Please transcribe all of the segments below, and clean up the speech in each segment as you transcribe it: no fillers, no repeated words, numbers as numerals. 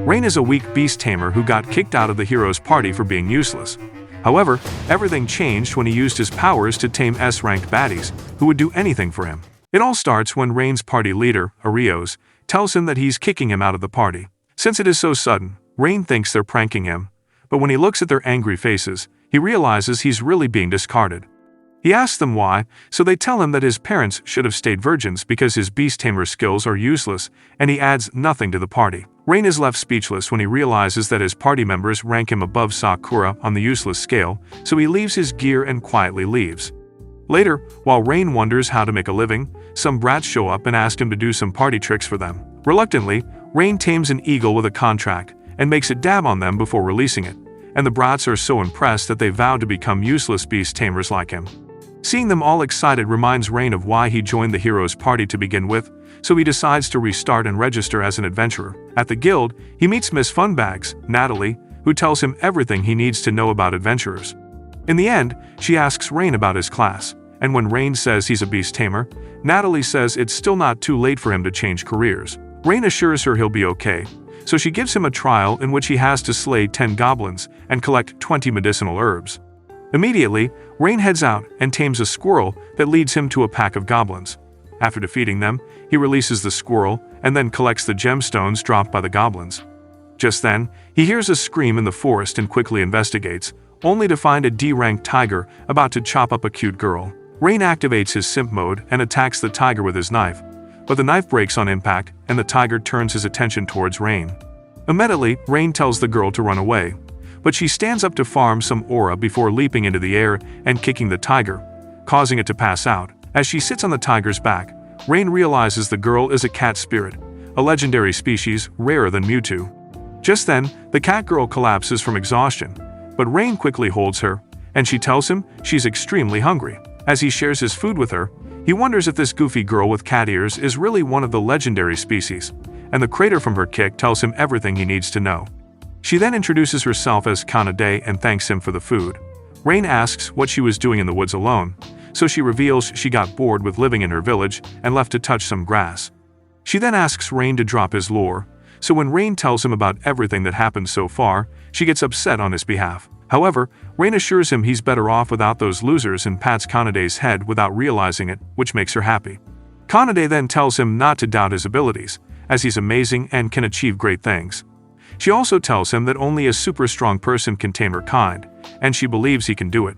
Rain is a weak beast tamer who got kicked out of the hero's party for being useless. However, everything changed when he used his powers to tame S-ranked baddies, who would do anything for him. It all starts when Rain's party leader, Arios, tells him that he's kicking him out of the party. Since it is so sudden, Rain thinks they're pranking him, but when he looks at their angry faces, he realizes he's really being discarded. He asks them why, so they tell him that his parents should have stayed virgins because his beast tamer skills are useless, and he adds nothing to the party. Rain is left speechless when he realizes that his party members rank him above Sakura on the useless scale, so he leaves his gear and quietly leaves. Later, while Rain wonders how to make a living, some brats show up and ask him to do some party tricks for them. Reluctantly, Rain tames an eagle with a contract and makes a dab on them before releasing it, and the brats are so impressed that they vow to become useless beast tamers like him. Seeing them all excited reminds Rain of why he joined the hero's party to begin with, so he decides to restart and register as an adventurer. At the guild, he meets Miss Funbags, Natalie, who tells him everything he needs to know about adventurers. In the end, she asks Rain about his class, and when Rain says he's a beast tamer, Natalie says it's still not too late for him to change careers. Rain assures her he'll be okay, so she gives him a trial in which he has to slay 10 goblins and collect 20 medicinal herbs. Immediately, Rain heads out and tames a squirrel that leads him to a pack of goblins. After defeating them, he releases the squirrel and then collects the gemstones dropped by the goblins. Just then, he hears a scream in the forest and quickly investigates, only to find a D-ranked tiger about to chop up a cute girl. Rain activates his simp mode and attacks the tiger with his knife, but the knife breaks on impact and the tiger turns his attention towards Rain. Immediately, Rain tells the girl to run away, but she stands up to farm some aura before leaping into the air and kicking the tiger, causing it to pass out. As she sits on the tiger's back, Rain realizes the girl is a cat spirit, a legendary species rarer than Mewtwo. Just then, the cat girl collapses from exhaustion, but Rain quickly holds her, and she tells him she's extremely hungry. As he shares his food with her, he wonders if this goofy girl with cat ears is really one of the legendary species, and the crater from her kick tells him everything he needs to know. She then introduces herself as Kanade and thanks him for the food. Rain asks what she was doing in the woods alone, so she reveals she got bored with living in her village and left to touch some grass. She then asks Rain to drop his lore, so when Rain tells him about everything that happened so far, she gets upset on his behalf. However, Rain assures him he's better off without those losers and pats Kanade's head without realizing it, which makes her happy. Kanade then tells him not to doubt his abilities, as he's amazing and can achieve great things. She also tells him that only a super strong person can tame her kind, and she believes he can do it.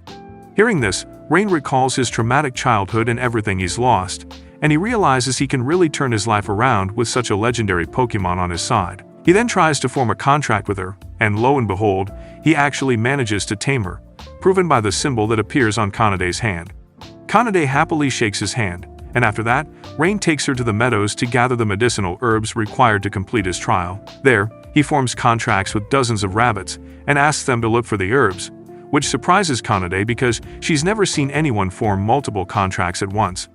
Hearing this, Rain recalls his traumatic childhood and everything he's lost, and he realizes he can really turn his life around with such a legendary Pokemon on his side. He then tries to form a contract with her, and lo and behold, he actually manages to tame her, proven by the symbol that appears on Kanade's hand. Kanade happily shakes his hand, and after that, Rain takes her to the meadows to gather the medicinal herbs required to complete his trial. There, he forms contracts with dozens of rabbits and asks them to look for the herbs, which surprises Kanade because she's never seen anyone form multiple contracts at once.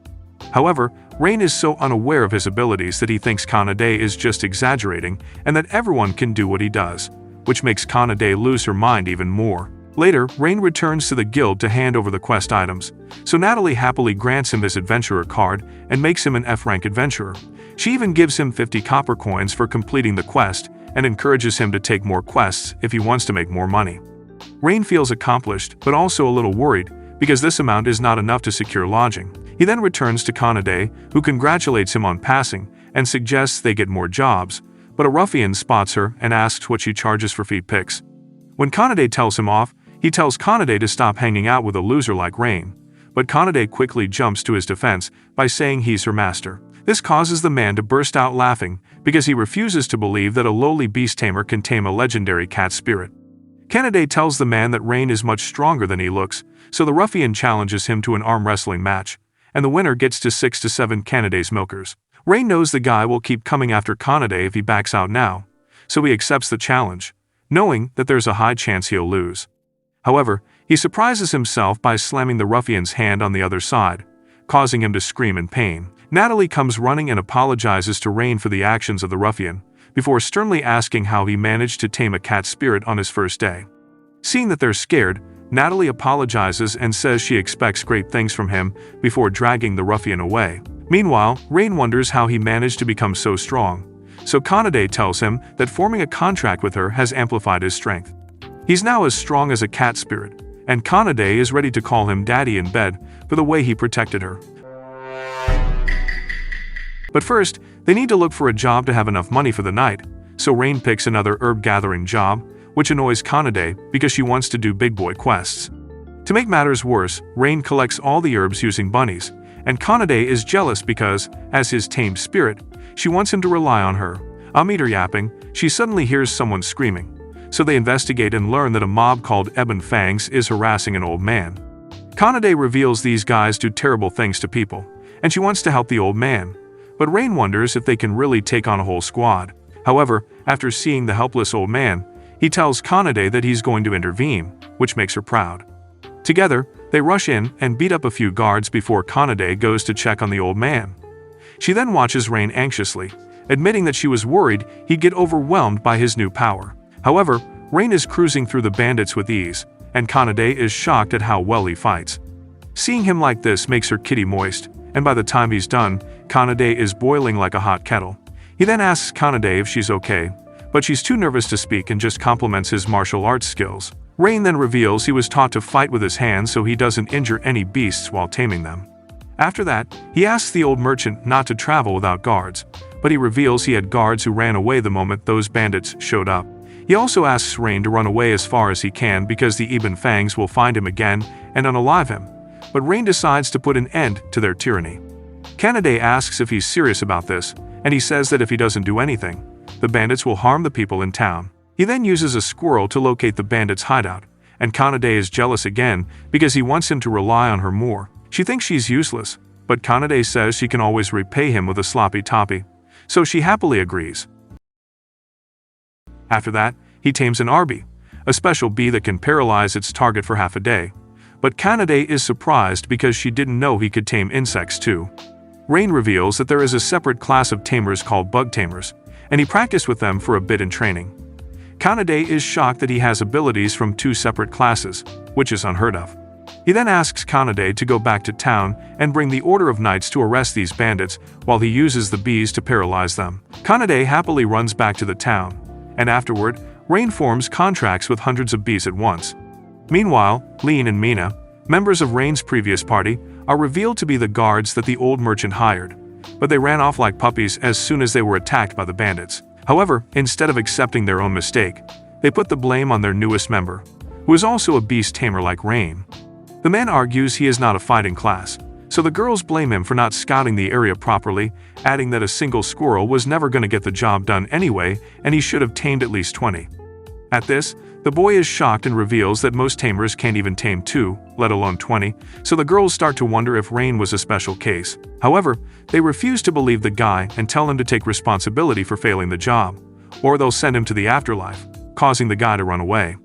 However, Rain is so unaware of his abilities that he thinks Kanade is just exaggerating and that everyone can do what he does, which makes Kanade lose her mind even more. Later, Rain returns to the guild to hand over the quest items, so Natalie happily grants him his adventurer card and makes him an F-rank adventurer. She even gives him 50 copper coins for completing the quest and encourages him to take more quests if he wants to make more money. Rain feels accomplished, but also a little worried, because this amount is not enough to secure lodging. He then returns to Kanade, who congratulates him on passing and suggests they get more jobs, but a ruffian spots her and asks what she charges for feet pics. When Kanade tells him off, he tells Kanade to stop hanging out with a loser like Rain, but Kanade quickly jumps to his defense by saying he's her master. This causes the man to burst out laughing because he refuses to believe that a lowly beast tamer can tame a legendary cat spirit. Kanade tells the man that Rain is much stronger than he looks, so the ruffian challenges him to an arm wrestling match, and the winner gets to 6 to 7 Kanade's milkers. Rain knows the guy will keep coming after Kanade if he backs out now, so he accepts the challenge, knowing that there's a high chance he'll lose. However, he surprises himself by slamming the ruffian's hand on the other side, causing him to scream in pain. Natalie comes running and apologizes to Rain for the actions of the ruffian, before sternly asking how he managed to tame a cat spirit on his first day. Seeing that they're scared, Natalie apologizes and says she expects great things from him before dragging the ruffian away. Meanwhile, Rain wonders how he managed to become so strong, so Kanade tells him that forming a contract with her has amplified his strength. He's now as strong as a cat spirit, and Kanade is ready to call him daddy in bed for the way he protected her. But first, they need to look for a job to have enough money for the night, so Rain picks another herb-gathering job, which annoys Kanade because she wants to do big boy quests. To make matters worse, Rain collects all the herbs using bunnies, and Kanade is jealous because, as his tamed spirit, she wants him to rely on her. Amid her yapping, she suddenly hears someone screaming, so they investigate and learn that a mob called Ebon Fangs is harassing an old man. Kanade reveals these guys do terrible things to people, and she wants to help the old man, but Rain wonders if they can really take on a whole squad. However, after seeing the helpless old man, he tells Kanade that he's going to intervene, which makes her proud. Together, they rush in and beat up a few guards before Kanade goes to check on the old man. She then watches Rain anxiously, admitting that she was worried he'd get overwhelmed by his new power. However, Rain is cruising through the bandits with ease, and Kanade is shocked at how well he fights. Seeing him like this makes her kitty moist, and by the time he's done, Kanade is boiling like a hot kettle. He then asks Kanade if she's okay, but she's too nervous to speak and just compliments his martial arts skills. Rain then reveals he was taught to fight with his hands so he doesn't injure any beasts while taming them. After that, he asks the old merchant not to travel without guards, but he reveals he had guards who ran away the moment those bandits showed up. He also asks Rain to run away as far as he can because the Ebon Fangs will find him again and unalive him, but Rain decides to put an end to their tyranny. Kanade asks if he's serious about this, and he says that if he doesn't do anything, the bandits will harm the people in town. He then uses a squirrel to locate the bandits' hideout, and Kanade is jealous again because he wants him to rely on her more. She thinks she's useless, but Kanade says she can always repay him with a sloppy toppy, so she happily agrees. After that, he tames an arby, a special bee that can paralyze its target for half a day, but Kanade is surprised because she didn't know he could tame insects too. Rain reveals that there is a separate class of tamers called bug tamers, and he practiced with them for a bit in training. Kanade is shocked that he has abilities from two separate classes, which is unheard of. He then asks Kanade to go back to town and bring the Order of Knights to arrest these bandits while he uses the bees to paralyze them. Kanade happily runs back to the town, and afterward, Rain forms contracts with hundreds of bees at once. Meanwhile, Lean and Mina, members of Rain's previous party, are revealed to be the guards that the old merchant hired, but they ran off like puppies as soon as they were attacked by the bandits. However, instead of accepting their own mistake, they put the blame on their newest member, who is also a beast tamer like Rain. The man argues he is not a fighting class, so the girls blame him for not scouting the area properly, adding that a single squirrel was never going to get the job done anyway and he should have tamed at least 20. At this, the boy is shocked and reveals that most tamers can't even tame 2, let alone 20, so the girls start to wonder if Rain was a special case. However, they refuse to believe the guy and tell him to take responsibility for failing the job, or they'll send him to the afterlife, causing the guy to run away.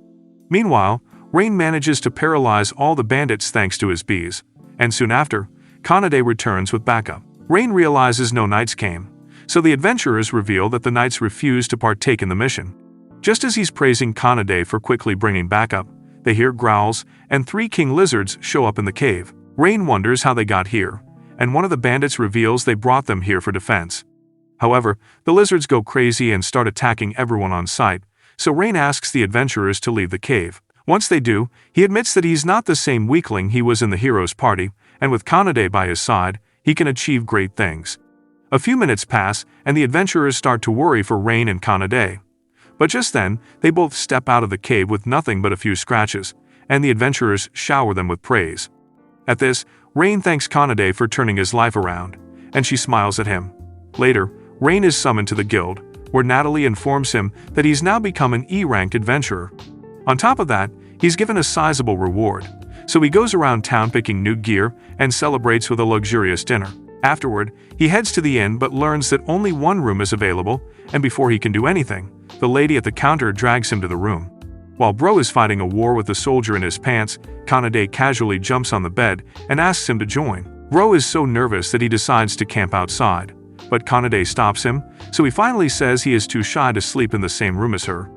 Meanwhile, Rain manages to paralyze all the bandits thanks to his bees, and soon after, Kanade returns with backup. Rain realizes no knights came, so the adventurers reveal that the knights refused to partake in the mission. Just as he's praising Kanade for quickly bringing backup, they hear growls, and 3 king lizards show up in the cave. Rain wonders how they got here, and one of the bandits reveals they brought them here for defense. However, the lizards go crazy and start attacking everyone on sight, so Rain asks the adventurers to leave the cave. Once they do, he admits that he's not the same weakling he was in the hero's party, and with Kanade by his side, he can achieve great things. A few minutes pass, and the adventurers start to worry for Rain and Kanade. But just then, they both step out of the cave with nothing but a few scratches, and the adventurers shower them with praise. At this, Rain thanks Kanade for turning his life around, and she smiles at him. Later, Rain is summoned to the guild, where Natalie informs him that he's now become an E-ranked adventurer. On top of that, he's given a sizable reward, so he goes around town picking new gear and celebrates with a luxurious dinner. Afterward, he heads to the inn but learns that only one room is available, and before he can do anything, the lady at the counter drags him to the room. While Bro is fighting a war with the soldier in his pants, Kanade casually jumps on the bed and asks him to join. Bro is so nervous that he decides to camp outside, but Kanade stops him, so he finally says he is too shy to sleep in the same room as her.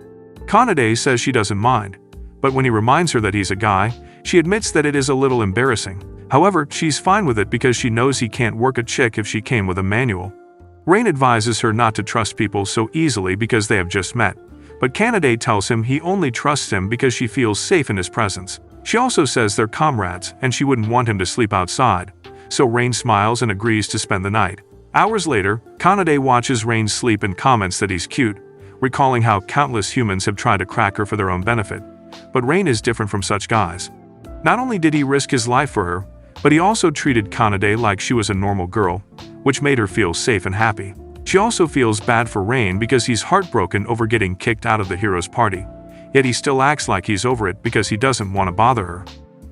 Kanade says she doesn't mind, but when he reminds her that he's a guy, she admits that it is a little embarrassing. However, she's fine with it because she knows he can't work a chick if she came with a manual. Rain advises her not to trust people so easily because they have just met, but Kanade tells him he only trusts him because she feels safe in his presence. She also says they're comrades and she wouldn't want him to sleep outside, so Rain smiles and agrees to spend the night. Hours later, Kanade watches Rain sleep and comments that he's cute, recalling how countless humans have tried to crack her for their own benefit. But Rain is different from such guys. Not only did he risk his life for her, but he also treated Kanade like she was a normal girl, which made her feel safe and happy. She also feels bad for Rain because he's heartbroken over getting kicked out of the hero's party, yet he still acts like he's over it because he doesn't want to bother her.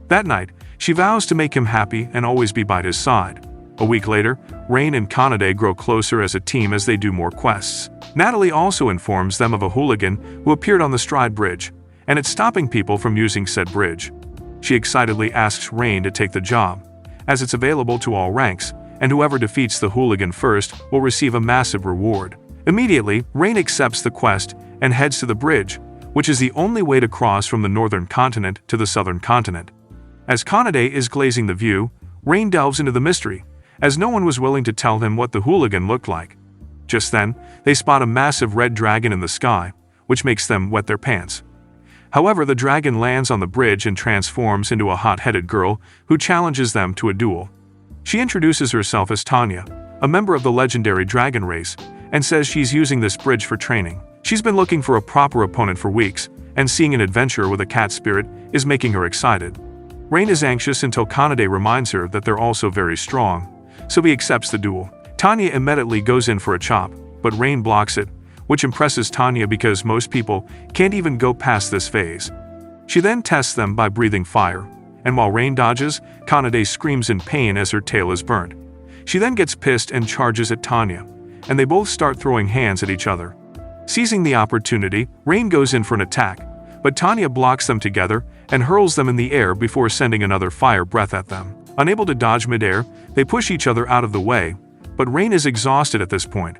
That night, she vows to make him happy and always be by his side. A week later, Rain and Kanade grow closer as a team as they do more quests. Natalie also informs them of a hooligan who appeared on the Stride Bridge, and it's stopping people from using said bridge. She excitedly asks Rain to take the job, as it's available to all ranks, and whoever defeats the hooligan first will receive a massive reward. Immediately, Rain accepts the quest and heads to the bridge, which is the only way to cross from the northern continent to the southern continent. As Kanade is glazing the view, Rain delves into the mystery, as no one was willing to tell him what the hooligan looked like. Just then, they spot a massive red dragon in the sky, which makes them wet their pants. However, the dragon lands on the bridge and transforms into a hot-headed girl who challenges them to a duel. She introduces herself as Tanya, a member of the legendary dragon race, and says she's using this bridge for training. She's been looking for a proper opponent for weeks, and seeing an adventure with a cat spirit is making her excited. Rain is anxious until Kanade reminds her that they're also very strong, so he accepts the duel. Tanya immediately goes in for a chop, but Rain blocks it, which impresses Tanya because most people can't even go past this phase. She then tests them by breathing fire, and while Rain dodges, Kanade screams in pain as her tail is burnt. She then gets pissed and charges at Tanya, and they both start throwing hands at each other. Seizing the opportunity, Rain goes in for an attack, but Tanya blocks them together and hurls them in the air before sending another fire breath at them. Unable to dodge midair, they push each other out of the way, but Rain is exhausted at this point.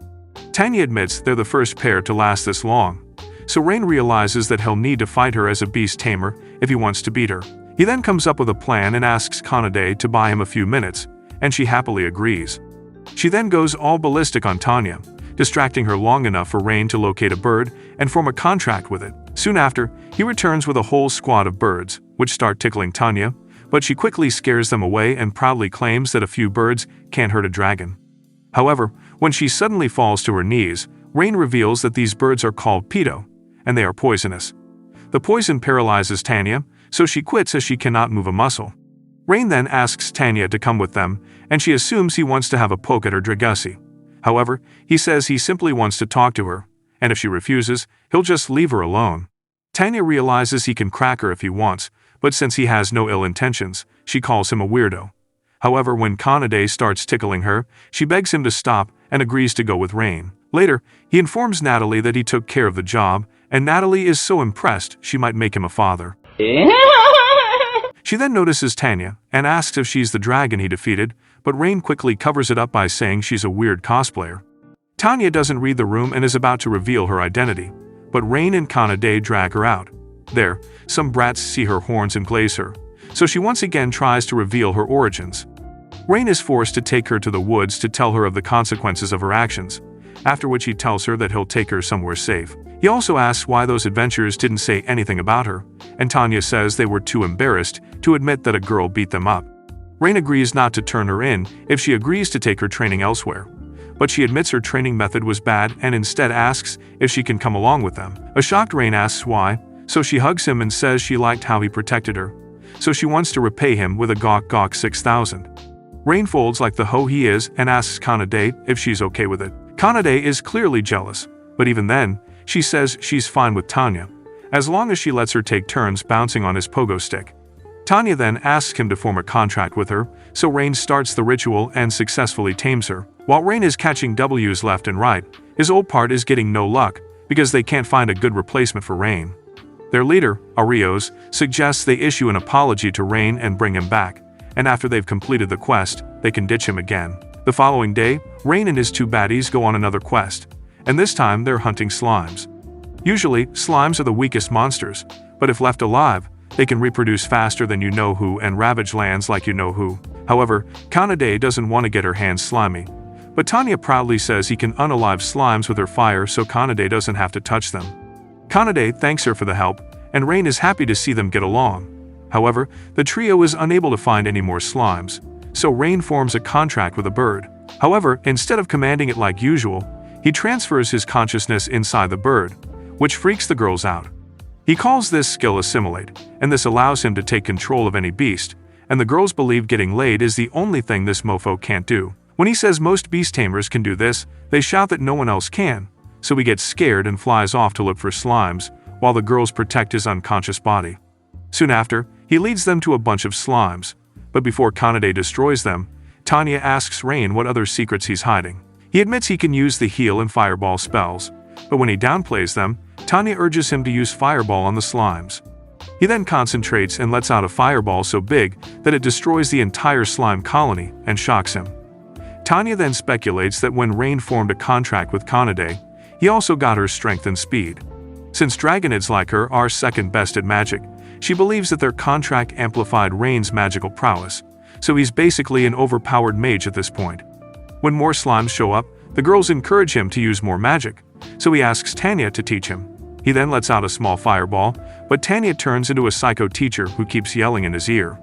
Tanya admits they're the first pair to last this long, so Rain realizes that he'll need to fight her as a beast tamer if he wants to beat her. He then comes up with a plan and asks Kanade to buy him a few minutes, and she happily agrees. She then goes all ballistic on Tanya, distracting her long enough for Rain to locate a bird and form a contract with it. Soon after, he returns with a whole squad of birds, which start tickling Tanya, but she quickly scares them away and proudly claims that a few birds can't hurt a dragon. However, when she suddenly falls to her knees, Rain reveals that these birds are called pedo, and they are poisonous. The poison paralyzes Tanya, so she quits as she cannot move a muscle. Rain then asks Tanya to come with them, and she assumes he wants to have a poke at her Dragussi. However, he says he simply wants to talk to her, and if she refuses, he'll just leave her alone. Tanya realizes he can crack her if he wants, but since he has no ill intentions, she calls him a weirdo. However, when Kanade starts tickling her, she begs him to stop and agrees to go with Rain. Later, he informs Natalie that he took care of the job, and Natalie is so impressed she might make him a father. She then notices Tanya and asks if she's the dragon he defeated, but Rain quickly covers it up by saying she's a weird cosplayer. Tanya doesn't read the room and is about to reveal her identity, but Rain and Kanade drag her out. There, some brats see her horns and glaze her, so she once again tries to reveal her origins. Rain is forced to take her to the woods to tell her of the consequences of her actions, after which he tells her that he'll take her somewhere safe. He also asks why those adventures didn't say anything about her, and Tanya says they were too embarrassed to admit that a girl beat them up. Rain agrees not to turn her in if she agrees to take her training elsewhere, but she admits her training method was bad and instead asks if she can come along with them. A shocked Rain asks why, so she hugs him and says she liked how he protected her, so she wants to repay him with a Gawk 6000. Rain folds like the hoe he is and asks Kanade if she's okay with it. Kanade is clearly jealous, but even then, she says she's fine with Tanya, as long as she lets her take turns bouncing on his pogo stick. Tanya then asks him to form a contract with her, so Rain starts the ritual and successfully tames her. While Rain is catching W's left and right, his old part is getting no luck because they can't find a good replacement for Rain. Their leader, Arios, suggests they issue an apology to Rain and bring him back, and after they've completed the quest, they can ditch him again. The following day, Rain and his two baddies go on another quest, and this time they're hunting slimes. Usually, slimes are the weakest monsters, but if left alive, they can reproduce faster than you-know-who and ravage lands like you-know-who. However, Kanade doesn't want to get her hands slimy, But Tanya proudly says he can unalive slimes with her fire so Kanade doesn't have to touch them. Kanade thanks her for the help, and Rain is happy to see them get along. However, the trio is unable to find any more slimes, so Rain forms a contract with a bird. However, instead of commanding it like usual, he transfers his consciousness inside the bird, which freaks the girls out. He calls this skill assimilate, and this allows him to take control of any beast, and the girls believe getting laid is the only thing this mofo can't do. When he says most beast tamers can do this, they shout that no one else can, so he gets scared and flies off to look for slimes, while the girls protect his unconscious body. Soon after, he leads them to a bunch of slimes, but before Kanade destroys them, Tanya asks Rain what other secrets he's hiding. He admits he can use the heal and fireball spells, but when he downplays them, Tanya urges him to use fireball on the slimes. He then concentrates and lets out a fireball so big that it destroys the entire slime colony and shocks him. Tanya then speculates that when Rain formed a contract with Kanade, he also got her strength and speed. Since dragonids like her are second best at magic, she believes that their contract amplified Rain's magical prowess, so he's basically an overpowered mage at this point. When more slimes show up, the girls encourage him to use more magic, so he asks Tanya to teach him. He then lets out a small fireball, but Tanya turns into a psycho teacher who keeps yelling in his ear.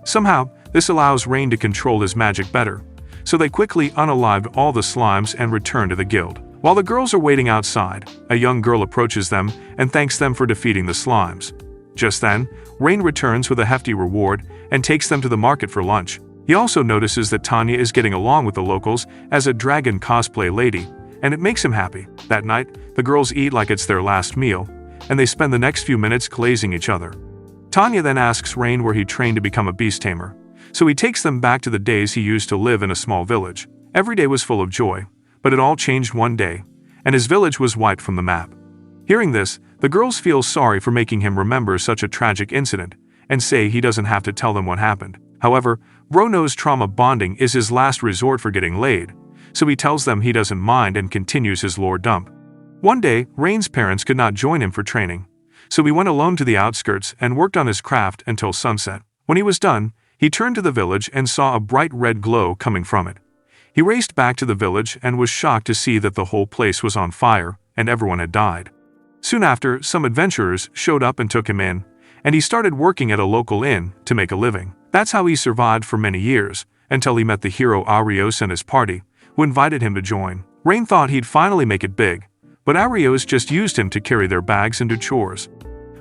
Somehow, this allows Rain to control his magic better, so they quickly unalived all the slimes and return to the guild. While the girls are waiting outside, a young girl approaches them and thanks them for defeating the slimes. Just then, Rain returns with a hefty reward and takes them to the market for lunch. He also notices that Tanya is getting along with the locals as a dragon cosplay lady, and it makes him happy. That night, the girls eat like it's their last meal, and they spend the next few minutes glazing each other. Tanya then asks Rain where he trained to become a beast tamer, so he takes them back to the days he used to live in a small village. Every day was full of joy, but it all changed one day, and his village was wiped from the map. Hearing this, the girls feel sorry for making him remember such a tragic incident, and say he doesn't have to tell them what happened. However, Bro knows trauma bonding is his last resort for getting laid, so he tells them he doesn't mind and continues his lore dump. One day, Rain's parents could not join him for training, so he went alone to the outskirts and worked on his craft until sunset. When he was done, he turned to the village and saw a bright red glow coming from it. He raced back to the village and was shocked to see that the whole place was on fire and everyone had died. Soon after, some adventurers showed up and took him in, and he started working at a local inn to make a living. That's how he survived for many years, until he met the hero Arios and his party, who invited him to join. Rain thought he'd finally make it big, but Arios just used him to carry their bags and do chores.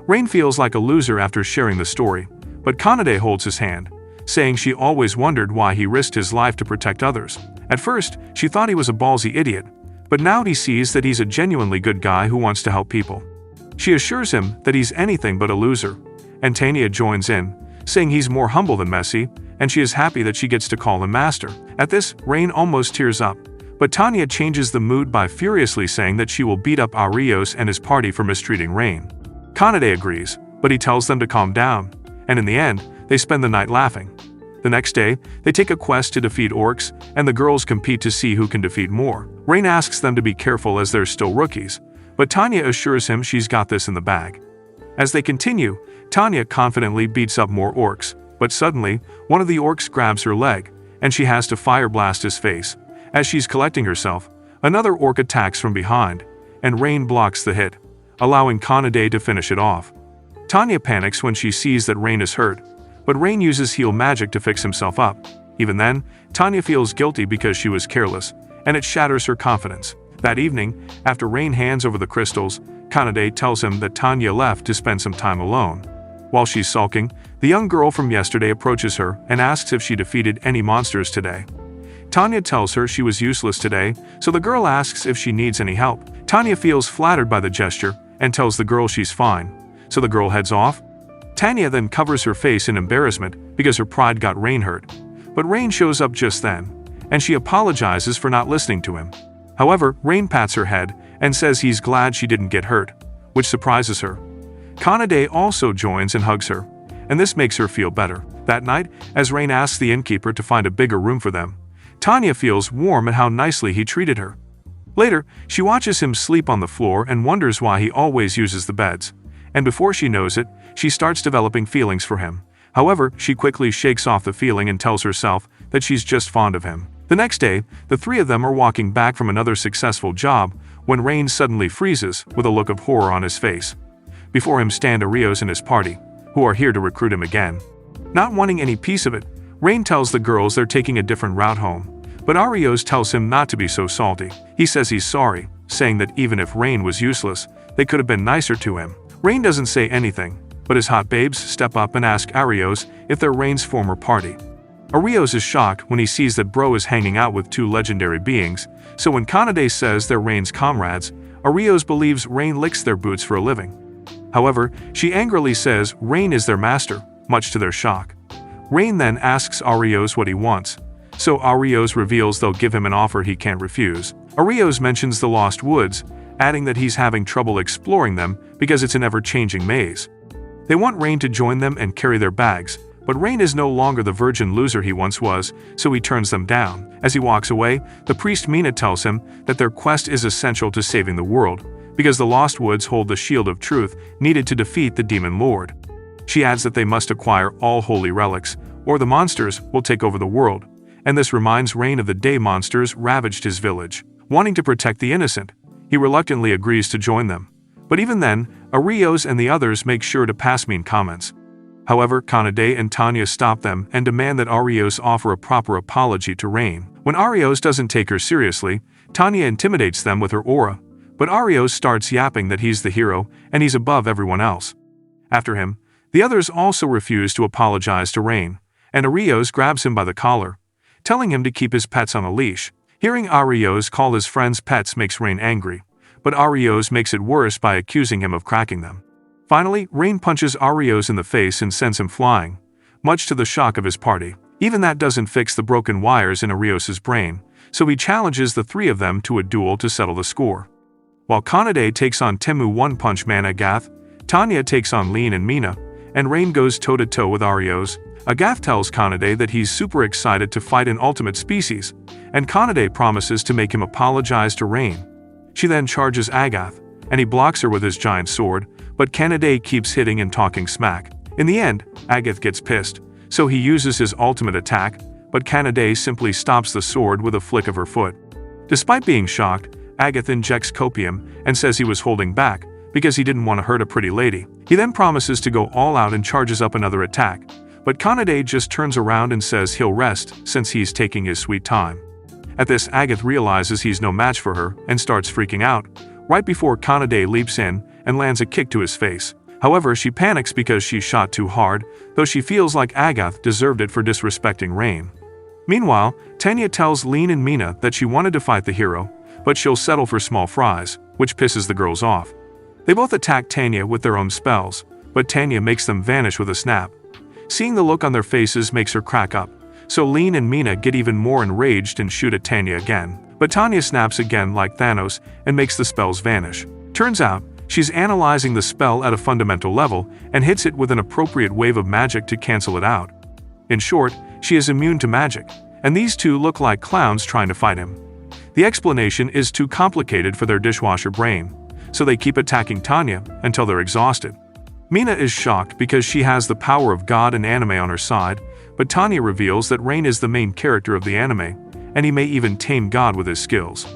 Rain feels like a loser after sharing the story, but Kanade holds his hand, saying she always wondered why he risked his life to protect others. At first, she thought he was a ballsy idiot, but now he sees that he's a genuinely good guy who wants to help people. She assures him that he's anything but a loser, and Tanya joins in, saying he's more humble than messy, and she is happy that she gets to call him master. At this, Rain almost tears up, but Tanya changes the mood by furiously saying that she will beat up Arios and his party for mistreating Rain. Kanade agrees, but he tells them to calm down, and in the end, they spend the night laughing. The next day, they take a quest to defeat orcs, and the girls compete to see who can defeat more. Rain asks them to be careful as they're still rookies, but Tanya assures him she's got this in the bag. As they continue, Tanya confidently beats up more orcs, but suddenly, one of the orcs grabs her leg, and she has to fire blast his face. As she's collecting herself, another orc attacks from behind, and Rain blocks the hit, allowing Kanade to finish it off. Tanya panics when she sees that Rain is hurt, but Rain uses heal magic to fix himself up. Even then, Tanya feels guilty because she was careless, and it shatters her confidence. That evening, after Rain hands over the crystals, Kanade tells him that Tanya left to spend some time alone. While she's sulking, the young girl from yesterday approaches her and asks if she defeated any monsters today. Tanya tells her she was useless today, so the girl asks if she needs any help. Tanya feels flattered by the gesture and tells the girl she's fine, so the girl heads off. Tanya then covers her face in embarrassment because her pride got Rain hurt, but Rain shows up just then, and she apologizes for not listening to him. However, Rain pats her head and says he's glad she didn't get hurt, which surprises her. Kanade also joins and hugs her, and this makes her feel better. That night, as Rain asks the innkeeper to find a bigger room for them, Tanya feels warm at how nicely he treated her. Later, she watches him sleep on the floor and wonders why he always uses the beds, and before she knows it, she starts developing feelings for him. However, she quickly shakes off the feeling and tells herself that she's just fond of him. The next day, the three of them are walking back from another successful job when Rain suddenly freezes with a look of horror on his face. Before him stand Arios and his party, who are here to recruit him again. Not wanting any piece of it, Rain tells the girls they're taking a different route home, but Arios tells him not to be so salty. He says he's sorry, saying that even if Rain was useless, they could have been nicer to him. Rain doesn't say anything, but his hot babes step up and ask Arios if they're Rain's former party. Arios is shocked when he sees that Bro is hanging out with two legendary beings, so when Kanade says they're Rain's comrades, Arios believes Rain licks their boots for a living. However, she angrily says Rain is their master, much to their shock. Rain then asks Arios what he wants, so Arios reveals they'll give him an offer he can't refuse. Arios mentions the Lost Woods, adding that he's having trouble exploring them because it's an ever-changing maze. They want Rain to join them and carry their bags, but Rain is no longer the virgin loser he once was, so he turns them down. As he walks away, the priest Mina tells him that their quest is essential to saving the world, because the Lost Woods hold the shield of truth needed to defeat the Demon Lord. She adds that they must acquire all holy relics, or the monsters will take over the world, and this reminds Rain of the day monsters ravaged his village. Wanting to protect the innocent, he reluctantly agrees to join them. But even then, Arios and the others make sure to pass mean comments. However, Kanade and Tanya stop them and demand that Arios offer a proper apology to Rain. When Arios doesn't take her seriously, Tanya intimidates them with her aura, but Arios starts yapping that he's the hero and he's above everyone else. After him, the others also refuse to apologize to Rain, and Arios grabs him by the collar, telling him to keep his pets on a leash. Hearing Arios call his friends pets makes Rain angry, but Arios makes it worse by accusing him of cracking them. Finally, Rain punches Arios in the face and sends him flying, much to the shock of his party. Even that doesn't fix the broken wires in Arios' brain, so he challenges the three of them to a duel to settle the score. While Kanade takes on Temu One-Punch Man Agath, Tanya takes on Lean and Mina, and Rain goes toe-to-toe with Arios. Agath tells Kanade that he's super excited to fight an ultimate species, and Kanade promises to make him apologize to Rain. She then charges Agath, and he blocks her with his giant sword, but Kanade keeps hitting and talking smack. In the end, Agath gets pissed, so he uses his ultimate attack, but Kanade simply stops the sword with a flick of her foot. Despite being shocked, Agath injects copium and says he was holding back because he didn't want to hurt a pretty lady. He then promises to go all out and charges up another attack, but Kanade just turns around and says he'll rest since he's taking his sweet time. At this, Agath realizes he's no match for her and starts freaking out, right before Kanade leaps in and lands a kick to his face. However, she panics because she shot too hard, though she feels like Agath deserved it for disrespecting Rain. Meanwhile, Tanya tells Lean and Mina that she wanted to fight the hero, but she'll settle for small fries, which pisses the girls off. They both attack Tanya with their own spells, but Tanya makes them vanish with a snap. Seeing the look on their faces makes her crack up, so Lean and Mina get even more enraged and shoot at Tanya again. But Tanya snaps again like Thanos and makes the spells vanish. Turns out, she's analyzing the spell at a fundamental level and hits it with an appropriate wave of magic to cancel it out. In short, she is immune to magic, and these two look like clowns trying to fight him. The explanation is too complicated for their dishwasher brain, so they keep attacking Tanya until they're exhausted. Mina is shocked because she has the power of God and anime on her side, but Tanya reveals that Rain is the main character of the anime, and he may even tame God with his skills.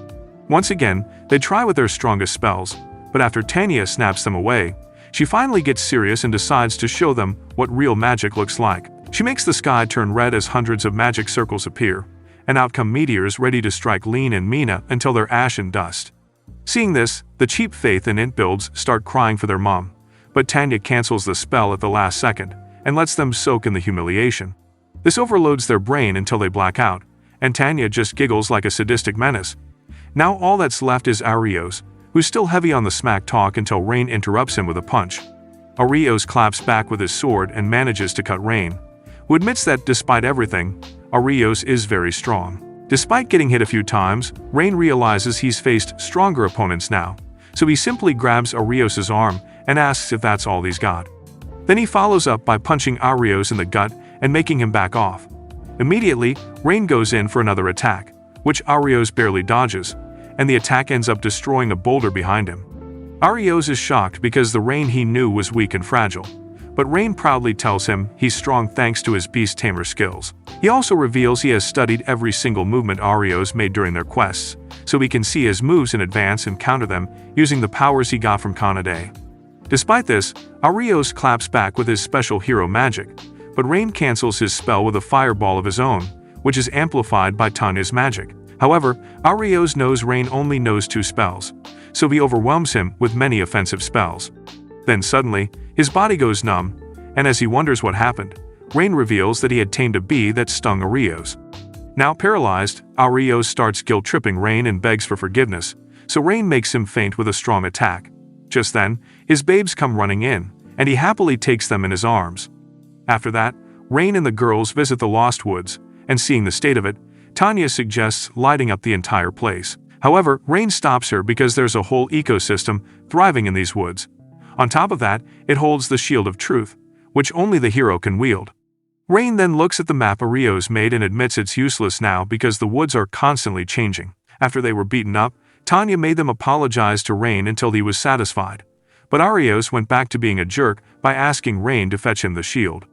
Once again, they try with their strongest spells, but after Tanya snaps them away, she finally gets serious and decides to show them what real magic looks like. She makes the sky turn red as hundreds of magic circles appear, and out come meteors ready to strike Lean and Mina until they're ash and dust. Seeing this, the cheap Faith and Int builds start crying for their mom, but Tanya cancels the spell at the last second and lets them soak in the humiliation. This overloads their brain until they black out, and Tanya just giggles like a sadistic menace. Now all that's left is Arios, who's still heavy on the smack talk until Rain interrupts him with a punch. Arios claps back with his sword and manages to cut Rain, who admits that despite everything, Arios is very strong. Despite getting hit a few times, Rain realizes he's faced stronger opponents now, so he simply grabs Arios' arm and asks if that's all he's got. Then he follows up by punching Arios in the gut and making him back off. Immediately, Rain goes in for another attack, which Arios barely dodges, and the attack ends up destroying a boulder behind him. Arios is shocked because the Rain he knew was weak and fragile, but Rain proudly tells him he's strong thanks to his beast tamer skills. He also reveals he has studied every single movement Ario's made during their quests, so he can see his moves in advance and counter them using the powers he got from Kanade. Despite this, Arios claps back with his special hero magic, but Rain cancels his spell with a fireball of his own, which is amplified by Tanya's magic. However, Arios knows Rain only knows 2 spells, so he overwhelms him with many offensive spells. Then suddenly, his body goes numb, and as he wonders what happened, Rain reveals that he had tamed a bee that stung Arios. Now paralyzed, Arios starts guilt-tripping Rain and begs for forgiveness, so Rain makes him faint with a strong attack. Just then, his babes come running in, and he happily takes them in his arms. After that, Rain and the girls visit the Lost Woods, and seeing the state of it, Tanya suggests lighting up the entire place. However, Rain stops her because there's a whole ecosystem thriving in these woods. On top of that, it holds the Shield of Truth, which only the hero can wield. Rain then looks at the map Arios made and admits it's useless now because the woods are constantly changing. After they were beaten up, Tanya made them apologize to Rain until he was satisfied. But Arios went back to being a jerk by asking Rain to fetch him the shield.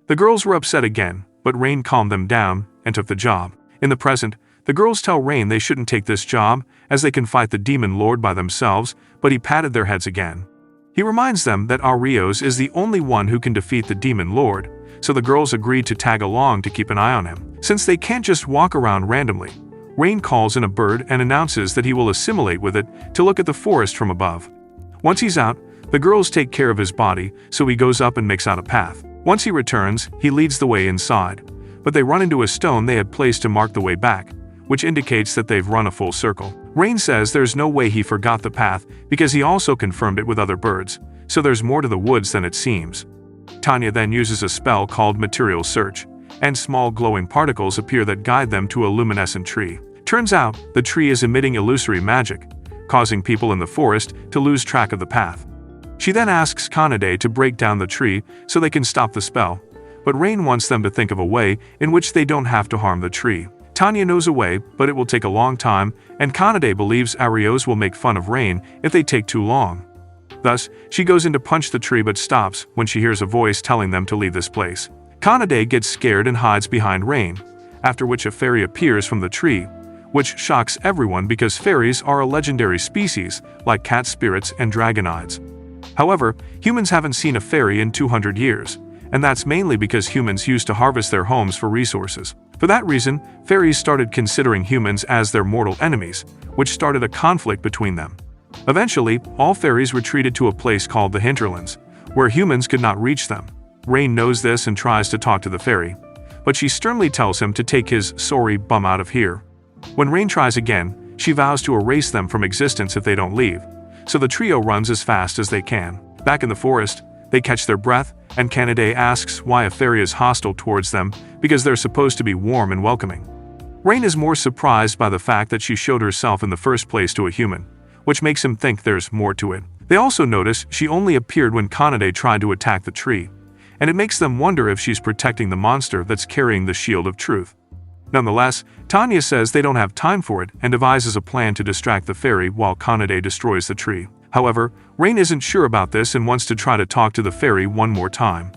The girls were upset again, but Rain calmed them down and took the job. In the present, the girls tell Rain they shouldn't take this job as they can fight the Demon Lord by themselves, but he patted their heads again. He reminds them that Arios is the only one who can defeat the Demon Lord, so the girls agree to tag along to keep an eye on him. Since they can't just walk around randomly, Rain calls in a bird and announces that he will assimilate with it to look at the forest from above. Once he's out, the girls take care of his body, so he goes up and makes out a path. Once he returns, he leads the way inside, but they run into a stone they had placed to mark the way back, which indicates that they've run a full circle. Rain says there's no way he forgot the path because he also confirmed it with other birds, so there's more to the woods than it seems. Tanya then uses a spell called Material Search, and small glowing particles appear that guide them to a luminescent tree. Turns out, the tree is emitting illusory magic, causing people in the forest to lose track of the path. She then asks Kanade to break down the tree so they can stop the spell, but Rain wants them to think of a way in which they don't have to harm the tree. Tanya knows a way, but it will take a long time, and Kanade believes Arios will make fun of Rain if they take too long. Thus, she goes in to punch the tree but stops when she hears a voice telling them to leave this place. Kanade gets scared and hides behind Rain, after which a fairy appears from the tree, which shocks everyone because fairies are a legendary species like cat spirits and dragonides. However, humans haven't seen a fairy in 200 years, and that's mainly because humans used to harvest their homes for resources. For that reason, fairies started considering humans as their mortal enemies, which started a conflict between them. Eventually, all fairies retreated to a place called the Hinterlands, where humans could not reach them. Rain knows this and tries to talk to the fairy, but she sternly tells him to take his sorry bum out of here. When Rain tries again, she vows to erase them from existence if they don't leave, so the trio runs as fast as they can. Back in the forest, they catch their breath, and Kanade asks why a fairy is hostile towards them because they're supposed to be warm and welcoming. Rain is more surprised by the fact that she showed herself in the first place to a human, which makes him think there's more to it. They also notice she only appeared when Kanade tried to attack the tree, and it makes them wonder if she's protecting the monster that's carrying the Shield of Truth. Nonetheless, Tanya says they don't have time for it and devises a plan to distract the fairy while Kanade destroys the tree. However, Rain isn't sure about this and wants to try to talk to the fairy one more time.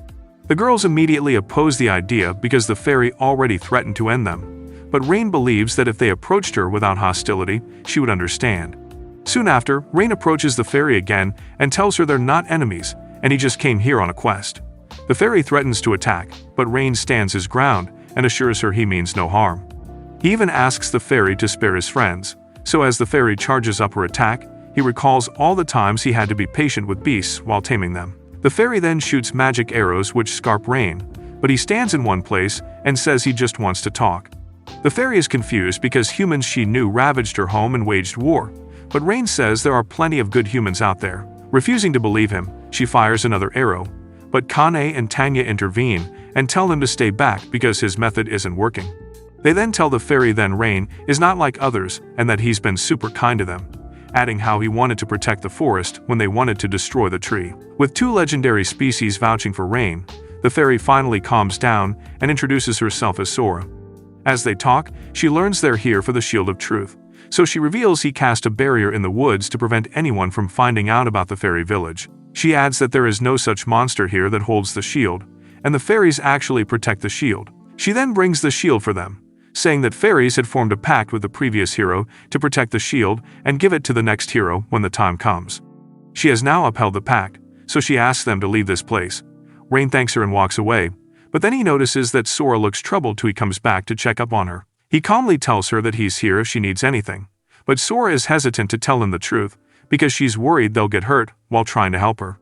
The girls immediately oppose the idea because the fairy already threatened to end them, but Rain believes that if they approached her without hostility, she would understand. Soon after, Rain approaches the fairy again and tells her they're not enemies, and he just came here on a quest. The fairy threatens to attack, but Rain stands his ground and assures her he means no harm. He even asks the fairy to spare his friends, so as the fairy charges up her attack, he recalls all the times he had to be patient with beasts while taming them. The fairy then shoots magic arrows which scarp Rain, but he stands in one place and says he just wants to talk. The fairy is confused because humans she knew ravaged her home and waged war, but Rain says there are plenty of good humans out there. Refusing to believe him, she fires another arrow, but Kane and Tanya intervene and tell him to stay back because his method isn't working. They then tell the fairy then Rain is not like others and that he's been super kind to them, adding how he wanted to protect the forest when they wanted to destroy the tree. With 2 legendary species vouching for Rain, the fairy finally calms down and introduces herself as Sora. As they talk, she learns they're here for the Shield of Truth, so she reveals he cast a barrier in the woods to prevent anyone from finding out about the fairy village. She adds that there is no such monster here that holds the shield, and the fairies actually protect the shield. She then brings the shield for them, saying that fairies had formed a pact with the previous hero to protect the shield and give it to the next hero when the time comes. She has now upheld the pact, so she asks them to leave this place. Rain thanks her and walks away, but then he notices that Sora looks troubled till he comes back to check up on her. He calmly tells her that he's here if she needs anything, but Sora is hesitant to tell him the truth because she's worried they'll get hurt while trying to help her.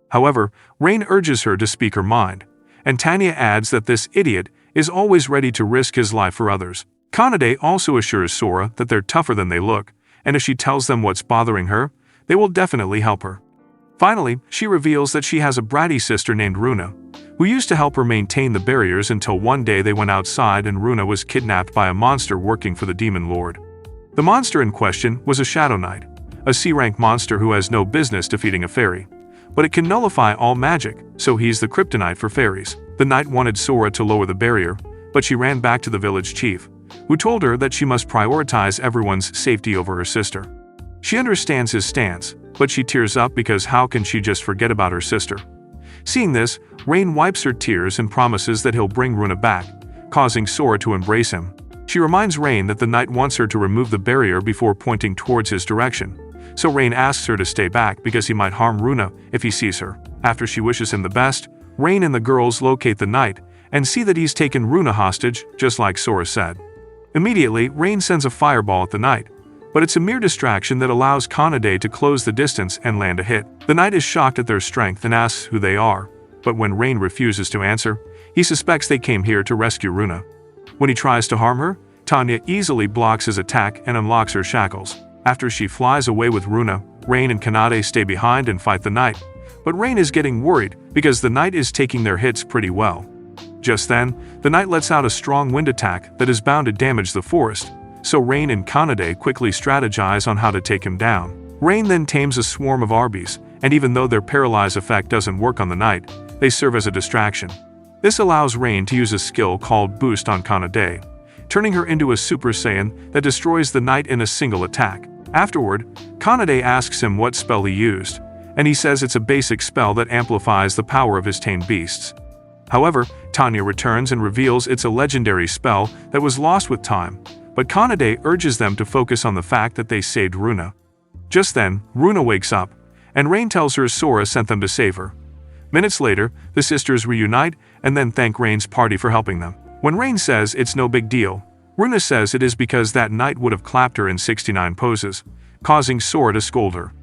However, Rain urges her to speak her mind, and Tanya adds that this idiot is always ready to risk his life for others. Kanade also assures Sora that they're tougher than they look, and if she tells them what's bothering her, they will definitely help her. Finally, she reveals that she has a bratty sister named Runa, who used to help her maintain the barriers until one day they went outside and Runa was kidnapped by a monster working for the Demon Lord. The monster in question was a Shadow Knight, a C-rank monster who has no business defeating a fairy, but it can nullify all magic, so he's the kryptonite for fairies. The knight wanted Sora to lower the barrier, but she ran back to the village chief, who told her that she must prioritize everyone's safety over her sister. She understands his stance, but she tears up because how can she just forget about her sister? Seeing this, Rain wipes her tears and promises that he'll bring Runa back, causing Sora to embrace him. She reminds Rain that the knight wants her to remove the barrier before pointing towards his direction, so Rain asks her to stay back because he might harm Runa if he sees her. After she wishes him the best, Rain and the girls locate the knight and see that he's taken Runa hostage, just like Sora said. Immediately, Rain sends a fireball at the knight, but it's a mere distraction that allows Kanade to close the distance and land a hit. The knight is shocked at their strength and asks who they are, but when Rain refuses to answer, he suspects they came here to rescue Runa. When he tries to harm her, Tanya easily blocks his attack and unlocks her shackles. After she flies away with Runa, Rain and Kanade stay behind and fight the knight, but Rain is getting worried because the knight is taking their hits pretty well. Just then, the knight lets out a strong wind attack that is bound to damage the forest, so Rain and Kanade quickly strategize on how to take him down. Rain then tames a swarm of Arby's, and even though their paralyze effect doesn't work on the knight, they serve as a distraction. This allows Rain to use a skill called Boost on Kanade, turning her into a Super Saiyan that destroys the knight in a single attack. Afterward, Kanade asks him what spell he used, and he says it's a basic spell that amplifies the power of his tamed beasts. However, Tanya returns and reveals it's a legendary spell that was lost with time, but Kanade urges them to focus on the fact that they saved Runa. Just then, Runa wakes up, and Rain tells her Sora sent them to save her. Minutes later, the sisters reunite and then thank Rain's party for helping them. When Rain says it's no big deal, Runa says it is because that knight would have clapped her in 69 poses, causing Sora to scold her.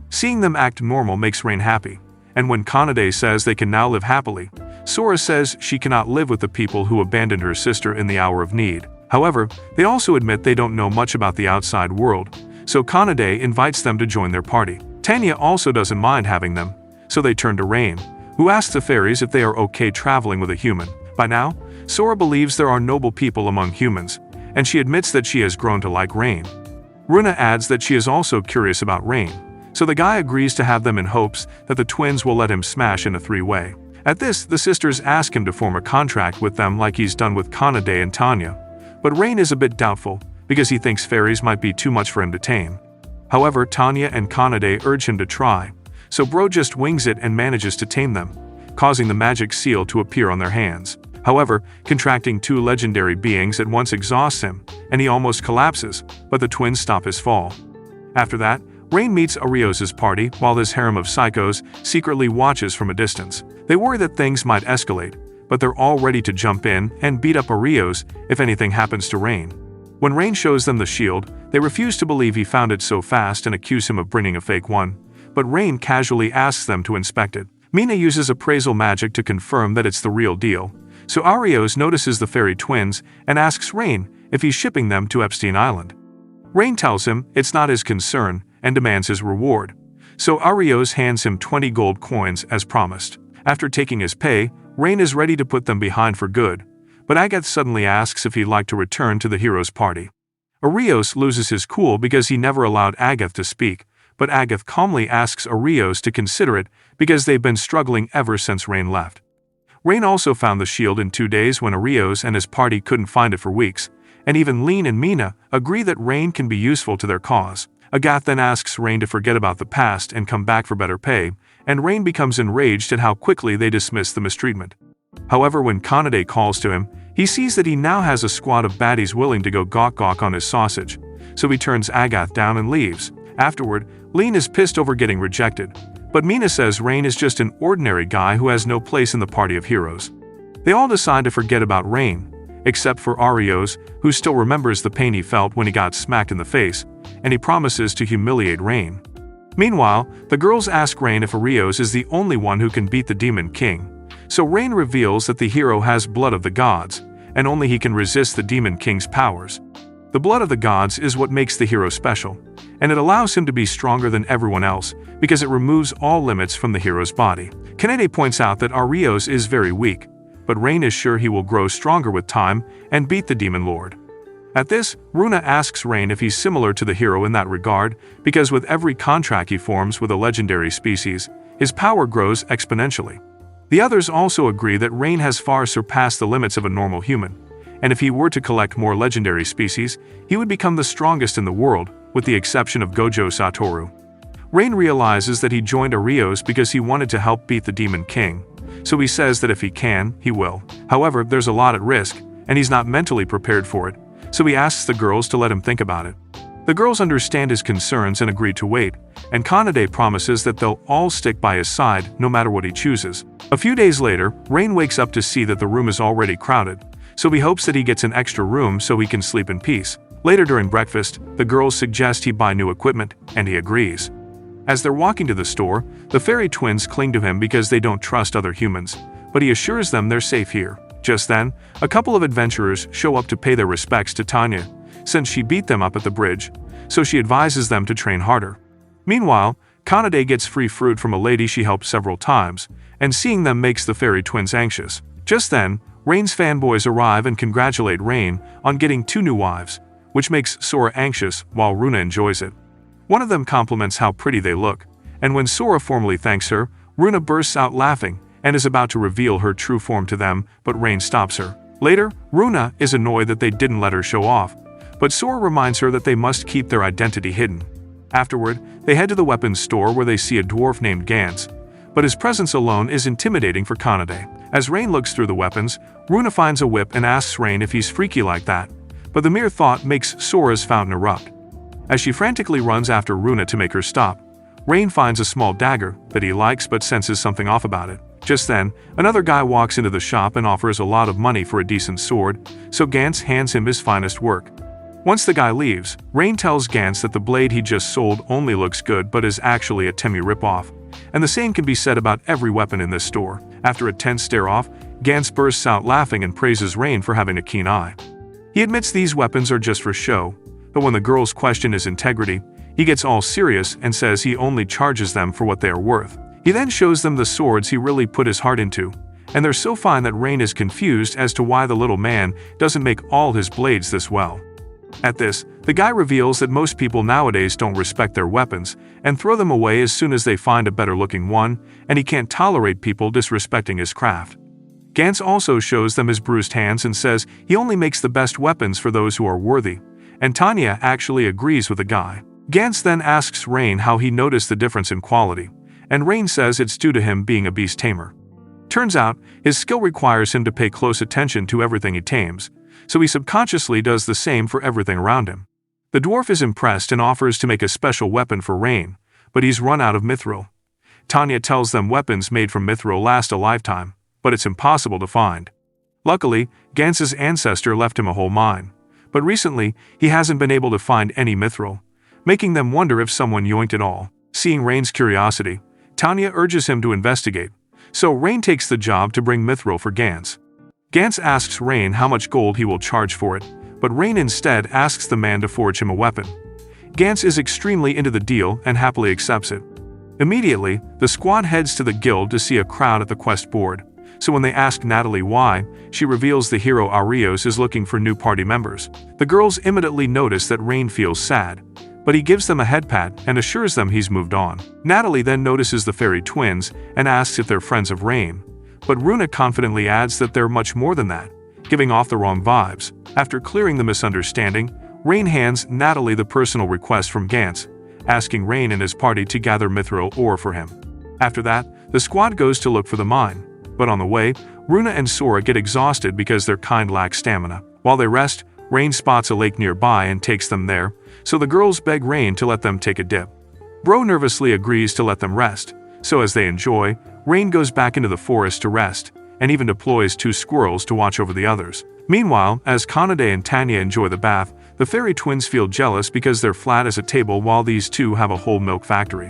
Seeing them act normal makes Rain happy, and when Kanade says they can now live happily, Sora says she cannot live with the people who abandoned her sister in the hour of need. However, they also admit they don't know much about the outside world, so Kanade invites them to join their party. Tanya also doesn't mind having them, so they turn to Rain, who asks the fairies if they are okay traveling with a human. By now, Sora believes there are noble people among humans, and she admits that she has grown to like Rain. Runa adds that she is also curious about Rain, so the guy agrees to have them in hopes that the twins will let him smash in a three-way. At this, the sisters ask him to form a contract with them like he's done with Kanade and Tanya, but Rain is a bit doubtful because he thinks fairies might be too much for him to tame. However, Tanya and Kanade urge him to try, so Bro just wings it and manages to tame them, causing the magic seal to appear on their hands. However, contracting two legendary beings at once exhausts him, and he almost collapses, but the twins stop his fall. After that, Rain meets Arios's party while this harem of psychos secretly watches from a distance. They worry that things might escalate, but they're all ready to jump in and beat up Arios if anything happens to Rain. When Rain shows them the shield, they refuse to believe he found it so fast and accuse him of bringing a fake one, but Rain casually asks them to inspect it. Mina uses appraisal magic to confirm that it's the real deal, so Arios notices the fairy twins and asks Rain if he's shipping them to Epstein Island. Rain tells him it's not his concern and demands his reward, so Arios hands him 20 gold coins as promised. After taking his pay, Rain is ready to put them behind for good, but Agath suddenly asks if he'd like to return to the hero's party. Arios loses his cool because he never allowed Agath to speak, but Agath calmly asks Arios to consider it because they've been struggling ever since Rain left. Rain also found the shield in 2 days when Arios and his party couldn't find it for weeks, and even Lean and Mina agree that Rain can be useful to their cause. Agath then asks Rain to forget about the past and come back for better pay, and Rain becomes enraged at how quickly they dismiss the mistreatment. However, when Kanade calls to him, he sees that he now has a squad of baddies willing to go gawk on his sausage, so he turns Agath down and leaves. Afterward, Lean is pissed over getting rejected, but Mina says Rain is just an ordinary guy who has no place in the party of heroes. They all decide to forget about Rain, except for Arios, who still remembers the pain he felt when he got smacked in the face, and he promises to humiliate Rain. Meanwhile, the girls ask Rain if Arios is the only one who can beat the Demon King, so Rain reveals that the hero has blood of the gods, and only he can resist the Demon King's powers. The blood of the gods is what makes the hero special, and it allows him to be stronger than everyone else because it removes all limits from the hero's body. Kanade points out that Arios is very weak, but Rain is sure he will grow stronger with time and beat the Demon Lord. At this, Runa asks Rain if he's similar to the hero in that regard, because with every contract he forms with a legendary species, his power grows exponentially. The others also agree that Rain has far surpassed the limits of a normal human, and if he were to collect more legendary species, he would become the strongest in the world, with the exception of Gojo Satoru. Rain realizes that he joined Arios because he wanted to help beat the Demon King, so he says that if he can, he will. However, there's a lot at risk, and he's not mentally prepared for it, so he asks the girls to let him think about it. The girls understand his concerns and agree to wait, and Kanade promises that they'll all stick by his side no matter what he chooses. A few days later, Rain wakes up to see that the room is already crowded, so he hopes that he gets an extra room so he can sleep in peace. Later during breakfast, the girls suggest he buy new equipment, and he agrees. As they're walking to the store, the fairy twins cling to him because they don't trust other humans, but he assures them they're safe here. Just then, a couple of adventurers show up to pay their respects to Tanya, since she beat them up at the bridge, so she advises them to train harder. Meanwhile, Kanade gets free fruit from a lady she helped several times, and seeing them makes the fairy twins anxious. Just then, Rain's fanboys arrive and congratulate Rain on getting 2 new wives, which makes Sora anxious while Runa enjoys it. One of them compliments how pretty they look, and when Sora formally thanks her, Runa bursts out laughing and is about to reveal her true form to them, but Rain stops her. Later, Runa is annoyed that they didn't let her show off, but Sora reminds her that they must keep their identity hidden. Afterward, they head to the weapons store where they see a dwarf named Gans, but his presence alone is intimidating for Kanade. As Rain looks through the weapons, Runa finds a whip and asks Rain if he's freaky like that, but the mere thought makes Sora's fountain erupt. As she frantically runs after Runa to make her stop, Rain finds a small dagger that he likes but senses something off about it. Just then, another guy walks into the shop and offers a lot of money for a decent sword, so Gans hands him his finest work. Once the guy leaves, Rain tells Gans that the blade he just sold only looks good but is actually a Temu ripoff, and the same can be said about every weapon in this store. After a tense stare-off, Gans bursts out laughing and praises Rain for having a keen eye. He admits these weapons are just for show, but when the girls question his integrity, he gets all serious and says he only charges them for what they are worth. He then shows them the swords he really put his heart into, and they're so fine that Rain is confused as to why the little man doesn't make all his blades this well. At this, the guy reveals that most people nowadays don't respect their weapons and throw them away as soon as they find a better-looking one, and he can't tolerate people disrespecting his craft. Gans also shows them his bruised hands and says he only makes the best weapons for those who are worthy, and Tanya actually agrees with the guy. Gans then asks Rain how he noticed the difference in quality, and Rain says it's due to him being a beast tamer. Turns out, his skill requires him to pay close attention to everything he tames, so he subconsciously does the same for everything around him. The dwarf is impressed and offers to make a special weapon for Rain, but he's run out of mithril. Tanya tells them weapons made from mithril last a lifetime, but it's impossible to find. Luckily, Gans's ancestor left him a whole mine, but recently he hasn't been able to find any mithril, making them wonder if someone yoinked it all. Seeing Rain's curiosity, Tanya urges him to investigate, so Rain takes the job to bring mithril for Gans. Gans asks Rain how much gold he will charge for it, but Rain instead asks the man to forge him a weapon. Gans is extremely into the deal and happily accepts it. Immediately, the squad heads to the guild to see a crowd at the quest board, so when they ask Natalie why, she reveals the hero Arios is looking for new party members. The girls immediately notice that Rain feels sad, but he gives them a head pat and assures them he's moved on. Natalie then notices the fairy twins and asks if they're friends of Rain, but Runa confidently adds that they're much more than that, giving off the wrong vibes. After clearing the misunderstanding, Rain hands Natalie the personal request from Gans, asking Rain and his party to gather mithril ore for him. After that, the squad goes to look for the mine, but on the way, Runa and Sora get exhausted because their kind lack stamina. While they rest, Rain spots a lake nearby and takes them there, so the girls beg Rain to let them take a dip. Bro nervously agrees to let them rest, so as they enjoy, Rain goes back into the forest to rest, and even deploys 2 squirrels to watch over the others. Meanwhile, as Kanade and Tanya enjoy the bath, the fairy twins feel jealous because they're flat as a table while these two have a whole milk factory.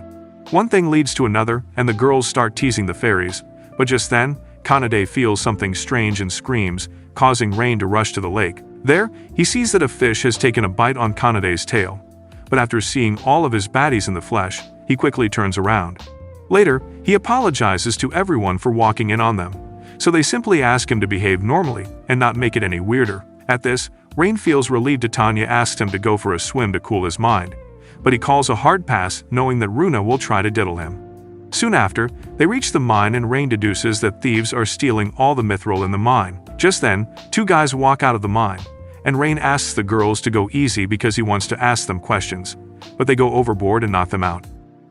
One thing leads to another, and the girls start teasing the fairies, but just then, Kanade feels something strange and screams, causing Rain to rush to the lake. There, he sees that a fish has taken a bite on Kanade's tail, but after seeing all of his baddies in the flesh, he quickly turns around. Later, he apologizes to everyone for walking in on them, so they simply ask him to behave normally and not make it any weirder. At this, Rain feels relieved that Tanya asks him to go for a swim to cool his mind, but he calls a hard pass knowing that Runa will try to diddle him. Soon after, they reach the mine and Rain deduces that thieves are stealing all the mithril in the mine. Just then, 2 guys walk out of the mine, and Rain asks the girls to go easy because he wants to ask them questions, but they go overboard and knock them out.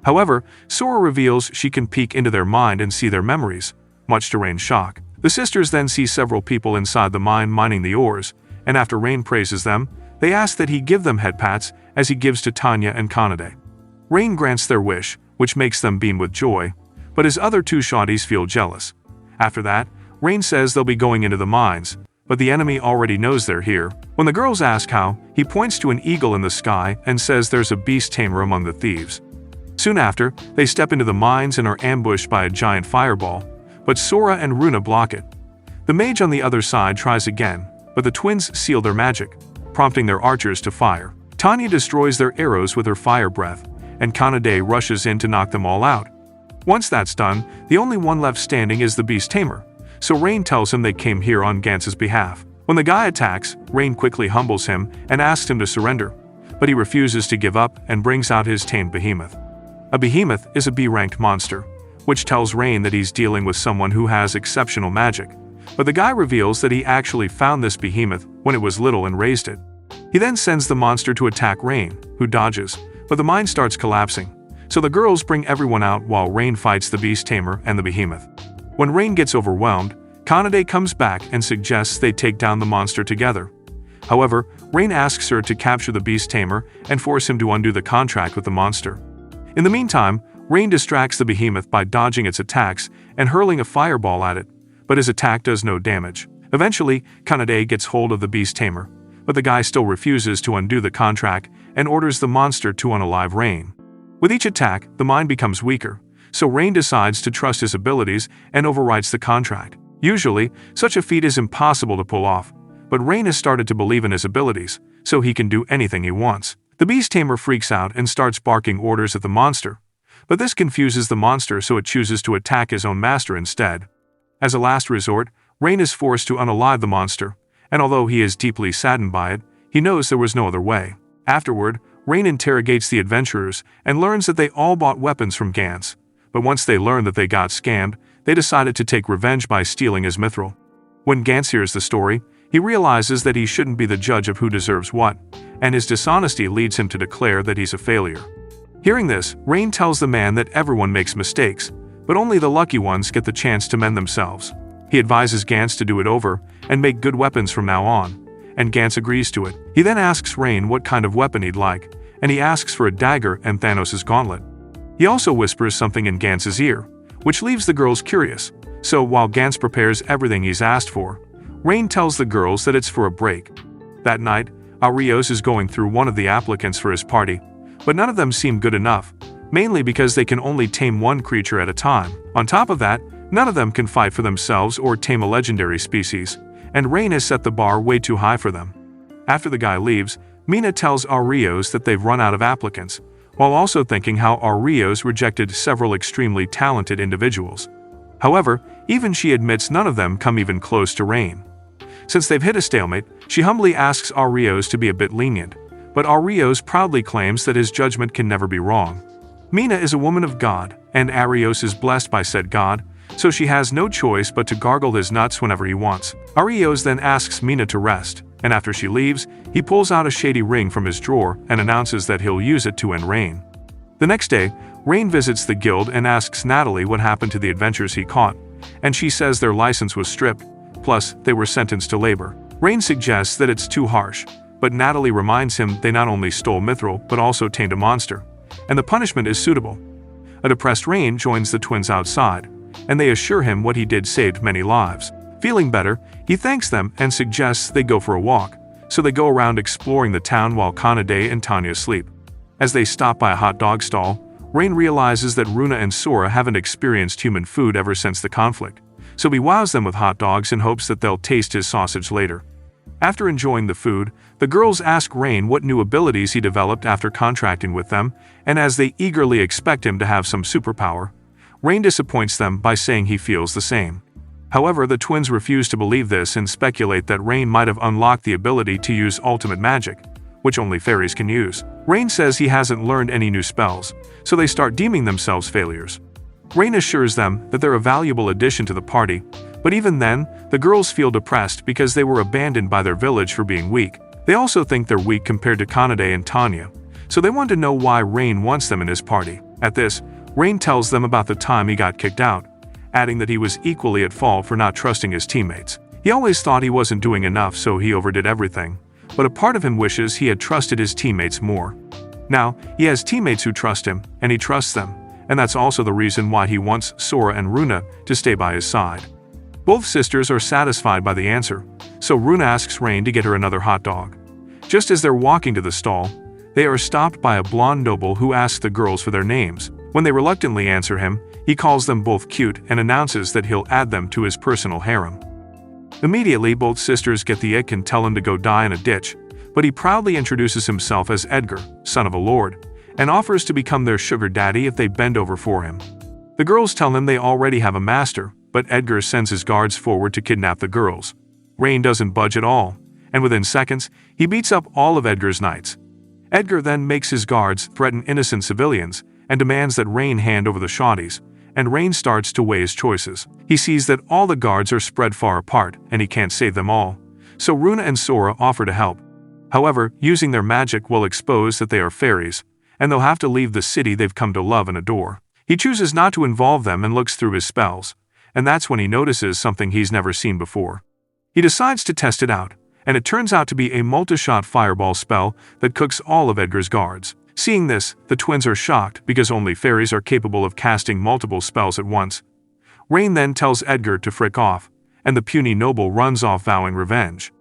However, Sora reveals she can peek into their mind and see their memories, much to Rain's shock. The sisters then see several people inside the mine mining the ores, and after Rain praises them, they ask that he give them head pats as he gives to Tanya and Kanade. Rain grants their wish, which makes them beam with joy, but his other 2 shawties feel jealous. After that, Rain says they'll be going into the mines, but the enemy already knows they're here. When the girls ask how, he points to an eagle in the sky and says there's a beast tamer among the thieves. Soon after, they step into the mines and are ambushed by a giant fireball, but Sora and Runa block it. The mage on the other side tries again, but the twins seal their magic, prompting their archers to fire. Tanya destroys their arrows with her fire breath, and Kanade rushes in to knock them all out. Once that's done, the only one left standing is the beast tamer, so Rain tells him they came here on Gance's behalf. When the guy attacks, Rain quickly humbles him and asks him to surrender, but he refuses to give up and brings out his tamed behemoth. A behemoth is a B-ranked monster, which tells Rain that he's dealing with someone who has exceptional magic, but the guy reveals that he actually found this behemoth when it was little and raised it. He then sends the monster to attack Rain, who dodges, but the mine starts collapsing, so the girls bring everyone out while Rain fights the beast tamer and the behemoth. When Rain gets overwhelmed, Kanade comes back and suggests they take down the monster together. However, Rain asks her to capture the beast tamer and force him to undo the contract with the monster. In the meantime, Rain distracts the behemoth by dodging its attacks and hurling a fireball at it, but his attack does no damage. Eventually, Kanade gets hold of the beast tamer, but the guy still refuses to undo the contract and orders the monster to unalive Rain. With each attack, the mine becomes weaker, so Rain decides to trust his abilities and overwrites the contract. Usually, such a feat is impossible to pull off, but Rain has started to believe in his abilities, so he can do anything he wants. The beast tamer freaks out and starts barking orders at the monster, but this confuses the monster so it chooses to attack his own master instead. As a last resort, Rain is forced to unalive the monster, and although he is deeply saddened by it, he knows there was no other way. Afterward, Rain interrogates the adventurers and learns that they all bought weapons from Gance, but once they learn that they got scammed, they decided to take revenge by stealing his mithril. When Gance hears the story, he realizes that he shouldn't be the judge of who deserves what, and his dishonesty leads him to declare that he's a failure. Hearing this, Rain tells the man that everyone makes mistakes, but only the lucky ones get the chance to mend themselves. He advises Gance to do it over and make good weapons from now on, and Gance agrees to it. He then asks Rain what kind of weapon he'd like, and he asks for a dagger and Thanos' gauntlet. He also whispers something in Gance's ear, which leaves the girls curious, so while Gance prepares everything he's asked for, Rain tells the girls that it's for a break. That night, Arios is going through one of the applicants for his party, but none of them seem good enough, mainly because they can only tame one creature at a time. On top of that, none of them can fight for themselves or tame a legendary species, and Rain has set the bar way too high for them. After the guy leaves, Mina tells Arios that they've run out of applicants, while also thinking how Arios rejected several extremely talented individuals. However, even she admits none of them come even close to Rain. Since they've hit a stalemate, she humbly asks Arios to be a bit lenient, but Arios proudly claims that his judgment can never be wrong. Mina is a woman of God, and Arios is blessed by said God, so she has no choice but to gargle his nuts whenever he wants. Arios then asks Mina to rest, and after she leaves, he pulls out a shady ring from his drawer and announces that he'll use it to end Rain. The next day, Rain visits the guild and asks Natalie what happened to the adventurers he caught, and she says their license was stripped, plus they were sentenced to labor. Rain suggests that it's too harsh, but Natalie reminds him they not only stole mithril but also tamed a monster, and the punishment is suitable. A depressed Rain joins the twins outside, and they assure him what he did saved many lives. Feeling better, he thanks them and suggests they go for a walk, so they go around exploring the town while Kanade and Tanya sleep. As they stop by a hot dog stall, Rain realizes that Runa and Sora haven't experienced human food ever since the conflict, so he wows them with hot dogs in hopes that they'll taste his sausage later. After enjoying the food, the girls ask Rain what new abilities he developed after contracting with them, and as they eagerly expect him to have some superpower, Rain disappoints them by saying he feels the same. However, the twins refuse to believe this and speculate that Rain might have unlocked the ability to use ultimate magic, which only fairies can use. Rain says he hasn't learned any new spells, so they start deeming themselves failures. Rain assures them that they're a valuable addition to the party, but even then, the girls feel depressed because they were abandoned by their village for being weak. They also think they're weak compared to Kanade and Tanya, so they want to know why Rain wants them in his party. At this, Rain tells them about the time he got kicked out, adding that he was equally at fault for not trusting his teammates. He always thought he wasn't doing enough, so he overdid everything, but a part of him wishes he had trusted his teammates more. Now, he has teammates who trust him, and he trusts them, and that's also the reason why he wants Sora and Runa to stay by his side. Both sisters are satisfied by the answer, so Runa asks Rain to get her another hot dog. Just as they're walking to the stall, they are stopped by a blonde noble who asks the girls for their names. When they reluctantly answer him, he calls them both cute and announces that he'll add them to his personal harem. Immediately, both sisters get the ick and tell him to go die in a ditch, but he proudly introduces himself as Edgar, son of a lord, and offers to become their sugar daddy if they bend over for him. The girls tell him they already have a master, but Edgar sends his guards forward to kidnap the girls. Rain doesn't budge at all, and within seconds, he beats up all of Edgar's knights. Edgar then makes his guards threaten innocent civilians and demands that Rain hand over the shawties, and Rain starts to weigh his choices. He sees that all the guards are spread far apart and he can't save them all, so Runa and Sora offer to help. However, using their magic will expose that they are fairies, and they'll have to leave the city they've come to love and adore. He chooses not to involve them and looks through his spells, and that's when he notices something he's never seen before. He decides to test it out, and it turns out to be a multi-shot fireball spell that cooks all of Edgar's guards. Seeing this, the twins are shocked because only fairies are capable of casting multiple spells at once. Rain then tells Edgar to frick off, and the puny noble runs off vowing revenge.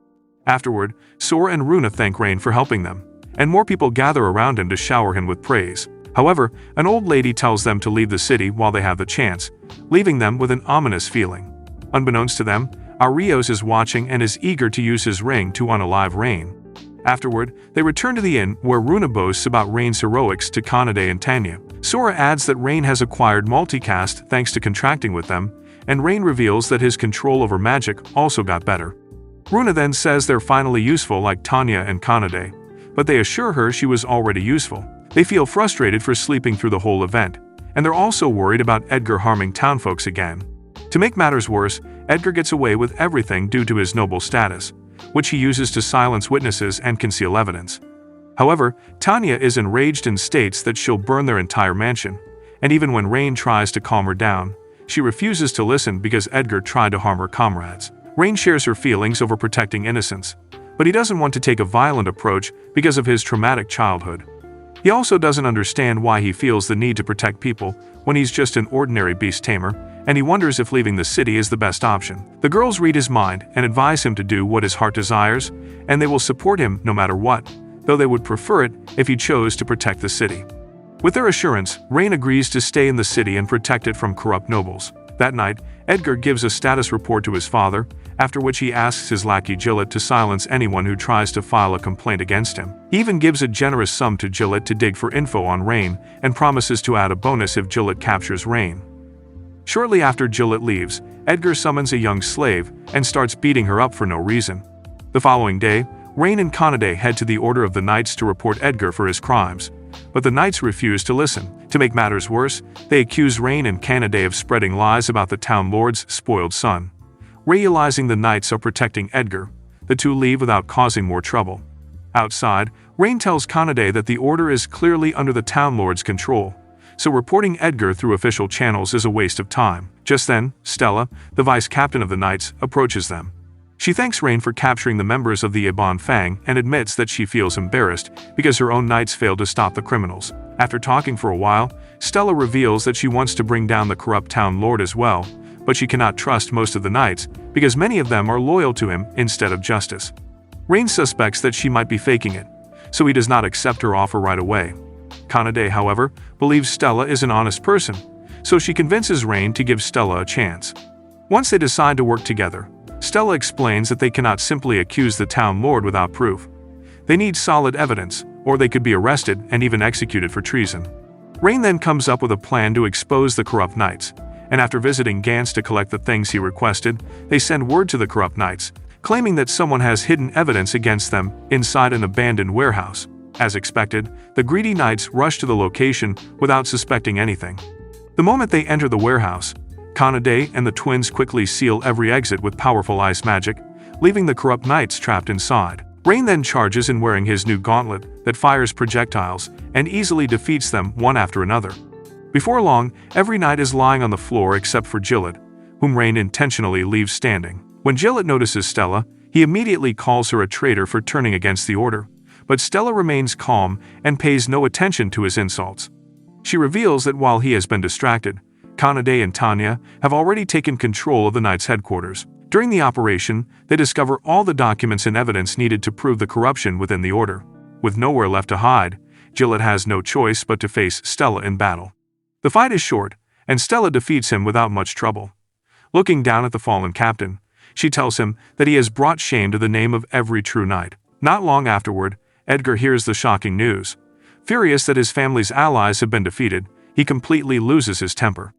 Afterward, Sora and Runa thank Rain for helping them, and more people gather around him to shower him with praise. However, an old lady tells them to leave the city while they have the chance, leaving them with an ominous feeling. Unbeknownst to them, Arios is watching and is eager to use his ring to unalive Rain. Afterward, they return to the inn where Runa boasts about Rain's heroics to Kanade and Tanya. Sora adds that Rain has acquired multicast thanks to contracting with them, and Rain reveals that his control over magic also got better. Runa then says they're finally useful like Tanya and Kanade, but they assure her she was already useful. They feel frustrated for sleeping through the whole event, and they're also worried about Edgar harming townfolks again. To make matters worse, Edgar gets away with everything due to his noble status, which he uses to silence witnesses and conceal evidence. However, Tanya is enraged and states that she'll burn their entire mansion, and even when Rain tries to calm her down, she refuses to listen because Edgar tried to harm her comrades. Rain shares her feelings over protecting innocence, but he doesn't want to take a violent approach because of his traumatic childhood. He also doesn't understand why he feels the need to protect people when he's just an ordinary beast tamer, and he wonders if leaving the city is the best option. The girls read his mind and advise him to do what his heart desires, and they will support him no matter what, though they would prefer it if he chose to protect the city. With their assurance, Rain agrees to stay in the city and protect it from corrupt nobles. That night, Edgar gives a status report to his father, after which he asks his lackey Gillett to silence anyone who tries to file a complaint against him. He even gives a generous sum to Gillett to dig for info on Rain and promises to add a bonus if Gillett captures Rain. Shortly after Gillett leaves, Edgar summons a young slave and starts beating her up for no reason. The following day, Rain and Kanade head to the Order of the Knights to report Edgar for his crimes, but the Knights refuse to listen. To make matters worse, they accuse Rain and Kanade of spreading lies about the town lord's spoiled son. Realizing the Knights are protecting Edgar, the two leave without causing more trouble. Outside, Rain tells Kanade that the Order is clearly under the town lord's control, so reporting Edgar through official channels is a waste of time. Just then, Stella, the vice captain of the Knights, approaches them. She thanks Rain for capturing the members of the Ibon Fang and admits that she feels embarrassed because her own knights failed to stop the criminals. After talking for a while, Stella reveals that she wants to bring down the corrupt town lord as well, but she cannot trust most of the knights because many of them are loyal to him instead of justice. Rain suspects that she might be faking it, so he does not accept her offer right away. Kanade, however, believes Stella is an honest person, so she convinces Rain to give Stella a chance. Once they decide to work together, Stella explains that they cannot simply accuse the town lord without proof. They need solid evidence, or they could be arrested and even executed for treason. Rain then comes up with a plan to expose the corrupt knights, and after visiting Gans to collect the things he requested, they send word to the corrupt knights, claiming that someone has hidden evidence against them inside an abandoned warehouse. As expected, the greedy knights rush to the location without suspecting anything. The moment they enter the warehouse, Kanade and the twins quickly seal every exit with powerful ice magic, leaving the corrupt knights trapped inside. Rain then charges in wearing his new gauntlet that fires projectiles and easily defeats them one after another. Before long, every knight is lying on the floor except for Gillett, whom Rain intentionally leaves standing. When Gillett notices Stella, he immediately calls her a traitor for turning against the order, but Stella remains calm and pays no attention to his insults. She reveals that while he has been distracted, Kanade and Tanya have already taken control of the Knights' headquarters. During the operation, they discover all the documents and evidence needed to prove the corruption within the order. With nowhere left to hide, Gillett has no choice but to face Stella in battle. The fight is short, and Stella defeats him without much trouble. Looking down at the fallen captain, she tells him that he has brought shame to the name of every true knight. Not long afterward, Edgar hears the shocking news. Furious that his family's allies have been defeated, he completely loses his temper.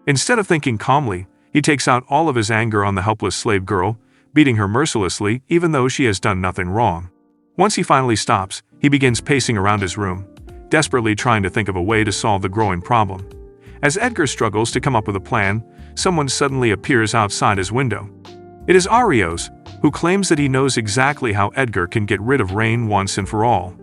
Instead of thinking calmly, he takes out all of his anger on the helpless slave girl, beating her mercilessly even though she has done nothing wrong. Once he finally stops, he begins pacing around his room, desperately trying to think of a way to solve the growing problem. As Edgar struggles to come up with a plan, someone suddenly appears outside his window. It is Arios, who claims that he knows exactly how Edgar can get rid of Rain once and for all.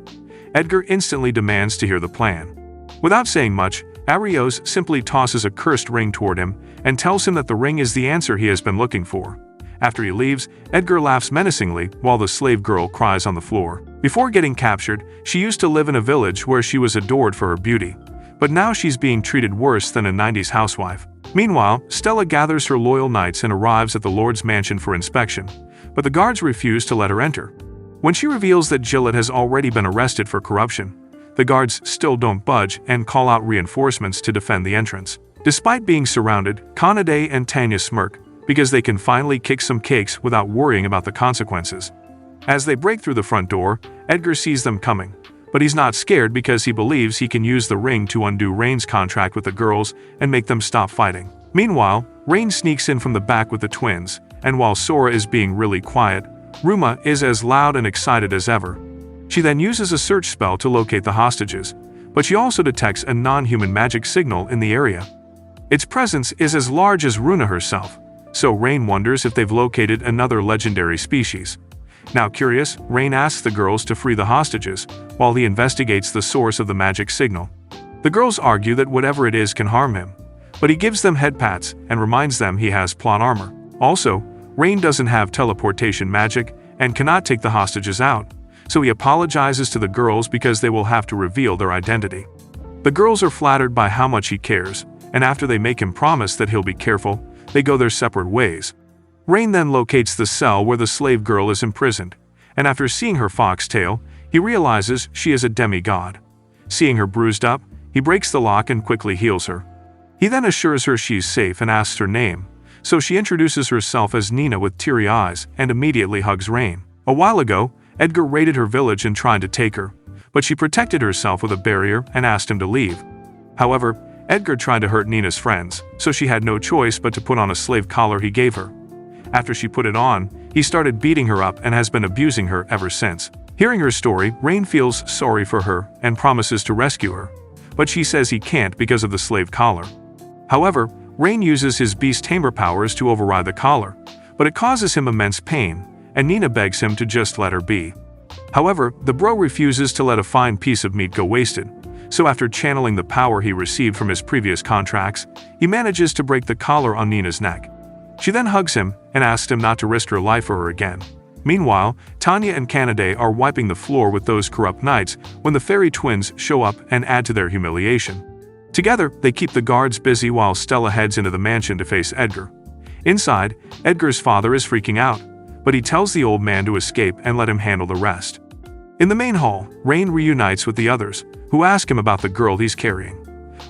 Edgar instantly demands to hear the plan. Without saying much, Arios simply tosses a cursed ring toward him and tells him that the ring is the answer he has been looking for. After he leaves, Edgar laughs menacingly while the slave girl cries on the floor. Before getting captured, she used to live in a village where she was adored for her beauty, but now she's being treated worse than a 90s housewife. Meanwhile, Stella gathers her loyal knights and arrives at the Lord's mansion for inspection, but the guards refuse to let her enter. When she reveals that Gillett has already been arrested for corruption, the guards still don't budge and call out reinforcements to defend the entrance. Despite being surrounded, Kanade and Tanya smirk because they can finally kick some cakes without worrying about the consequences. As they break through the front door, Edgar sees them coming, but he's not scared because he believes he can use the ring to undo Rain's contract with the girls and make them stop fighting. Meanwhile, Rain sneaks in from the back with the twins, and while Sora is being really quiet, Ruma is as loud and excited as ever. She then uses a search spell to locate the hostages, but she also detects a non-human magic signal in the area. Its presence is as large as Runa herself, so Rain wonders if they've located another legendary species. Now curious, Rain asks the girls to free the hostages, while he investigates the source of the magic signal. The girls argue that whatever it is can harm him, but he gives them head pats and reminds them he has plot armor. Also, Rain doesn't have teleportation magic and cannot take the hostages out, so he apologizes to the girls because they will have to reveal their identity. The girls are flattered by how much he cares, and after they make him promise that he'll be careful, they go their separate ways. Rain then locates the cell where the slave girl is imprisoned, and after seeing her foxtail, he realizes she is a demigod. Seeing her bruised up, he breaks the lock and quickly heals her. He then assures her she's safe and asks her name, so she introduces herself as Nina with teary eyes and immediately hugs Rain. A while ago, Edgar raided her village and tried to take her, but she protected herself with a barrier and asked him to leave. However, Edgar tried to hurt Nina's friends, so she had no choice but to put on a slave collar he gave her. After she put it on, he started beating her up and has been abusing her ever since. Hearing her story, Rain feels sorry for her and promises to rescue her, but she says he can't because of the slave collar. However, Rain uses his beast tamer powers to override the collar, but it causes him immense pain, and Nina begs him to just let her be. However, the bro refuses to let a fine piece of meat go wasted, So after channeling the power he received from his previous contracts, he manages to break the collar on Nina's neck. She then hugs him and asks him not to risk her life for her again. Meanwhile, Tanya and Canaday are wiping the floor with those corrupt knights when the fairy twins show up and add to their humiliation. Together, they keep the guards busy while Stella heads into the mansion to face Edgar. Inside, Edgar's father is freaking out, but he tells the old man to escape and let him handle the rest. In the main hall, Rain reunites with the others, who ask him about the girl he's carrying.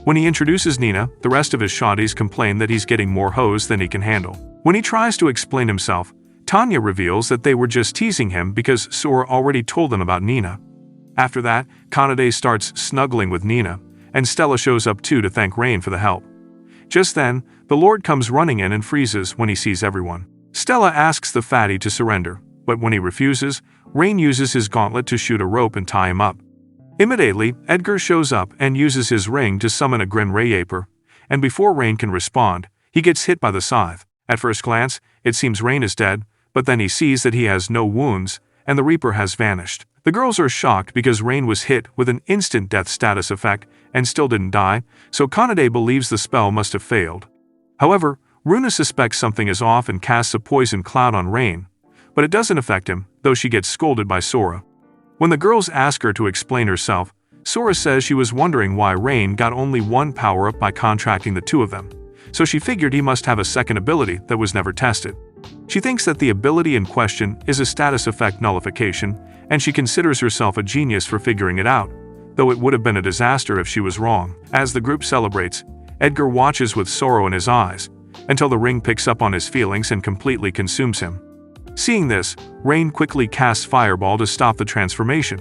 When he introduces Nina, the rest of his shawties complain that he's getting more hoes than he can handle. When he tries to explain himself, Tanya reveals that they were just teasing him because Sora already told them about Nina. After that, Canaday starts snuggling with Nina, and Stella shows up too to thank Rain for the help. Just then, the Lord comes running in and freezes when he sees everyone. Stella asks the fatty to surrender, but when he refuses, Rain uses his gauntlet to shoot a rope and tie him up. Immediately, Edgar shows up and uses his ring to summon a Grin Rayaper, and before Rain can respond, he gets hit by the scythe. At first glance, it seems Rain is dead, but then he sees that he has no wounds, and the Reaper has vanished. The girls are shocked because Rain was hit with an instant death status effect and still didn't die, so Canaday believes the spell must have failed. However, Runa suspects something is off and casts a poison cloud on Rain, but it doesn't affect him, though she gets scolded by Sora. When the girls ask her to explain herself, Sora says she was wondering why Rain got only one power-up by contracting the two of them, so she figured he must have a second ability that was never tested. She thinks that the ability in question is a status effect nullification, and she considers herself a genius for figuring it out, though it would have been a disaster if she was wrong. As the group celebrates, Edgar watches with sorrow in his eyes, until the ring picks up on his feelings and completely consumes him. Seeing this, Rain quickly casts Fireball to stop the transformation,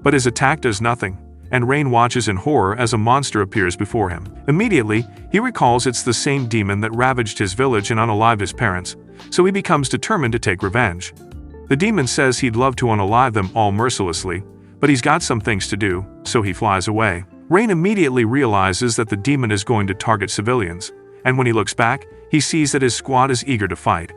but his attack does nothing, and Rain watches in horror as a monster appears before him. Immediately, he recalls it's the same demon that ravaged his village and unalived his parents, so he becomes determined to take revenge. The demon says he'd love to unalive them all mercilessly, but he's got some things to do, so he flies away. Rain immediately realizes that the demon is going to target civilians, and when he looks back, he sees that his squad is eager to fight.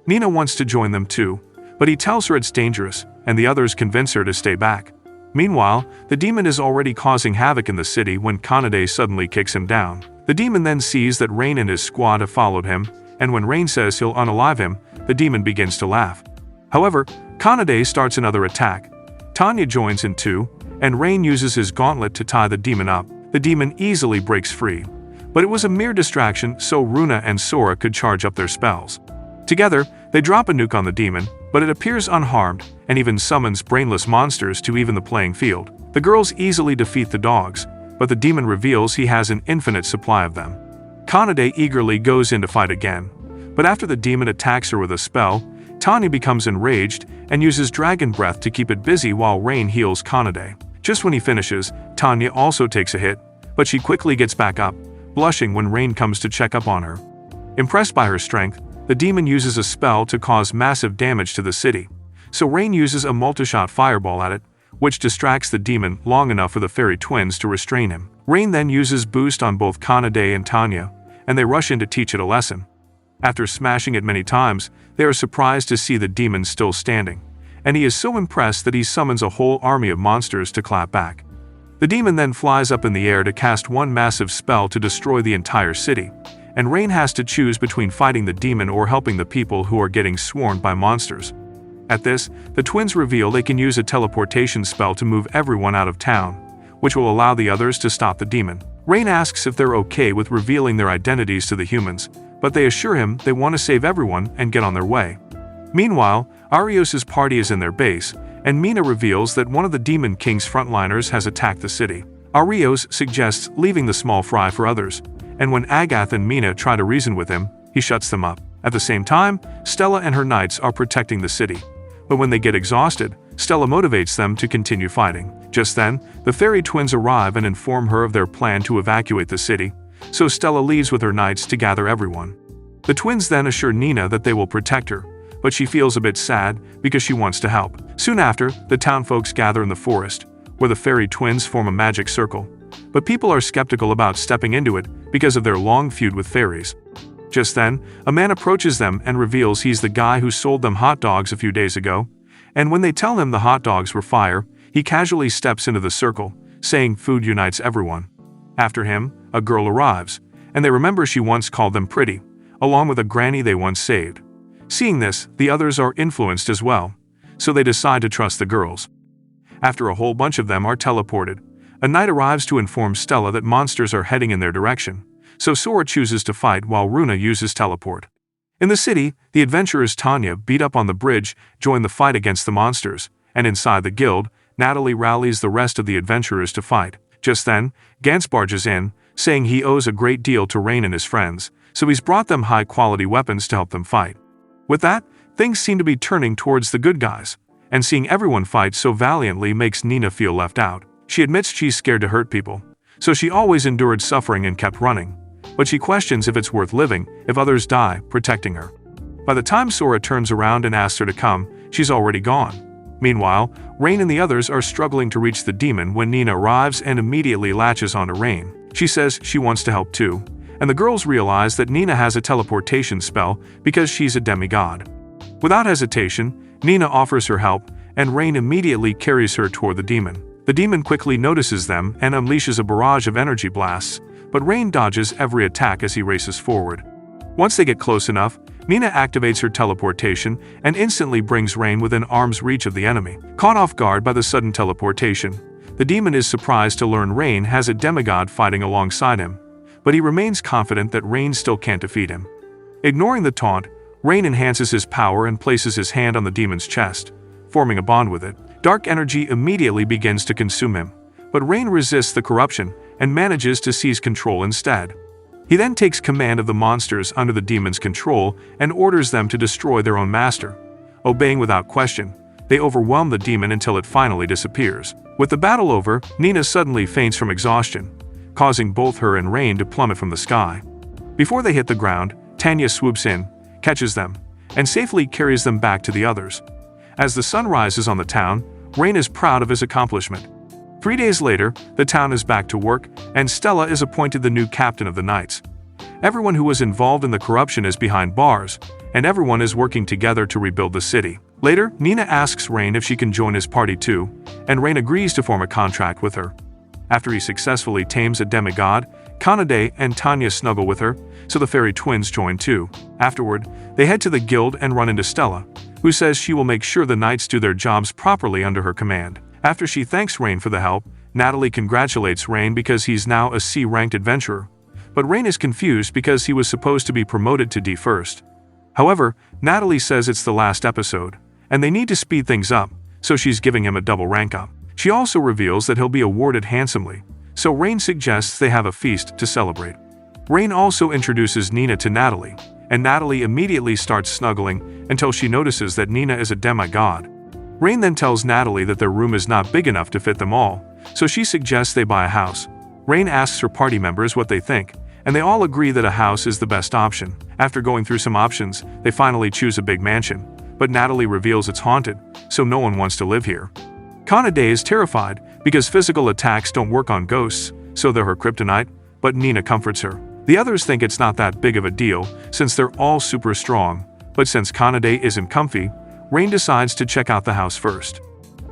Nina wants to join them too, but he tells her it's dangerous, and the others convince her to stay back. Meanwhile, the demon is already causing havoc in the city when Canaday suddenly kicks him down. The demon then sees that Rain and his squad have followed him, and when Rain says he'll unalive him, the demon begins to laugh. However, Canaday starts another attack. Tanya joins in too, and Rain uses his gauntlet to tie the demon up. The demon easily breaks free, but it was a mere distraction so Runa and Sora could charge up their spells. Together, they drop a nuke on the demon, but it appears unharmed and even summons brainless monsters to even the playing field. The girls easily defeat the dogs, but the demon reveals he has an infinite supply of them. Canaday eagerly goes in to fight again, but after the demon attacks her with a spell, Tanya becomes enraged and uses Dragon Breath to keep it busy while Rain heals Canaday. Just when he finishes, Tanya also takes a hit, but she quickly gets back up, blushing when Rain comes to check up on her. Impressed by her strength, the demon uses a spell to cause massive damage to the city, so Rain uses a multi-shot fireball at it, which distracts the demon long enough for the fairy twins to restrain him. Rain then uses boost on both Canaday and Tanya, and they rush in to teach it a lesson. After smashing it many times, they are surprised to see the demon still standing, and he is so impressed that he summons a whole army of monsters to clap back. The demon then flies up in the air to cast one massive spell to destroy the entire city, and Rain has to choose between fighting the demon or helping the people who are getting swarmed by monsters. At this, the twins reveal they can use a teleportation spell to move everyone out of town, which will allow the others to stop the demon. Rain asks if they're okay with revealing their identities to the humans, but they assure him they want to save everyone and get on their way. Meanwhile, Arios's party is in their base, and Mina reveals that one of the Demon King's frontliners has attacked the city. Arios suggests leaving the small fry for others, and when Agath and Mina try to reason with him, he shuts them up. At the same time, Stella and her knights are protecting the city, but when they get exhausted, Stella motivates them to continue fighting. Just then, the fairy twins arrive and inform her of their plan to evacuate the city, so Stella leaves with her knights to gather everyone. The twins then assure Nina that they will protect her, but she feels a bit sad because she wants to help. Soon after, the townfolks gather in the forest, where the fairy twins form a magic circle, but people are skeptical about stepping into it because of their long feud with fairies. Just then, a man approaches them and reveals he's the guy who sold them hot dogs a few days ago, and when they tell him the hot dogs were fire, he casually steps into the circle, saying food unites everyone. After him, a girl arrives, and they remember she once called them pretty, along with a granny they once saved. Seeing this, the others are influenced as well, so they decide to trust the girls. After a whole bunch of them are teleported, a knight arrives to inform Stella that monsters are heading in their direction, so Sora chooses to fight while Runa uses teleport. In the city, the adventurers Tanya beat up on the bridge, join the fight against the monsters, and inside the guild, Natalie rallies the rest of the adventurers to fight. Just then, Gantz barges in, saying he owes a great deal to Rain and his friends, so he's brought them high-quality weapons to help them fight. With that, things seem to be turning towards the good guys, and seeing everyone fight so valiantly makes Nina feel left out. She admits she's scared to hurt people, so she always endured suffering and kept running, but she questions if it's worth living if others die protecting her. By the time Sora turns around and asks her to come, she's already gone. Meanwhile, Rain and the others are struggling to reach the demon when Nina arrives and immediately latches onto Rain. She says she wants to help too, and the girls realize that Nina has a teleportation spell because she's a demigod. Without hesitation, Nina offers her help, and Rain immediately carries her toward the demon. The demon quickly notices them and unleashes a barrage of energy blasts, but Rain dodges every attack as he races forward. Once they get close enough, Nina activates her teleportation and instantly brings Rain within arm's reach of the enemy. Caught off guard by the sudden teleportation, the demon is surprised to learn Rain has a demigod fighting alongside him, but he remains confident that Rain still can't defeat him. Ignoring the taunt, Rain enhances his power and places his hand on the demon's chest, forming a bond with it. Dark energy immediately begins to consume him, but Rain resists the corruption and manages to seize control instead. He then takes command of the monsters under the demon's control and orders them to destroy their own master. Obeying without question, they overwhelm the demon until it finally disappears. With the battle over, Nina suddenly faints from exhaustion, causing both her and Rain to plummet from the sky. Before they hit the ground, Tanya swoops in, catches them, and safely carries them back to the others. As the sun rises on the town, Rain is proud of his accomplishment. 3 days later, the town is back to work, and Stella is appointed the new captain of the Knights. Everyone who was involved in the corruption is behind bars, and everyone is working together to rebuild the city. Later, Nina asks Rain if she can join his party too, and Rain agrees to form a contract with her. After he successfully tames a demigod, Kanade and Tanya snuggle with her, so the fairy twins join too. Afterward, they head to the guild and run into Stella, who says she will make sure the knights do their jobs properly under her command. After she thanks Rain for the help, Natalie congratulates Rain because he's now a C-ranked adventurer. But Rain is confused because he was supposed to be promoted to D first. However, Natalie says it's the last episode, and they need to speed things up, so she's giving him a double rank up. She also reveals that he'll be awarded handsomely, so Rain suggests they have a feast to celebrate. Rain also introduces Nina to Natalie, and Natalie immediately starts snuggling until she notices that Nina is a demigod. Rain then tells Natalie that their room is not big enough to fit them all, so she suggests they buy a house. Rain asks her party members what they think, and they all agree that a house is the best option. After going through some options, they finally choose a big mansion, but Natalie reveals it's haunted, so no one wants to live here. Kanade is terrified because physical attacks don't work on ghosts, so they're her kryptonite, but Nina comforts her. The others think it's not that big of a deal since they're all super strong, but since Kanade isn't comfy, Rain decides to check out the house first.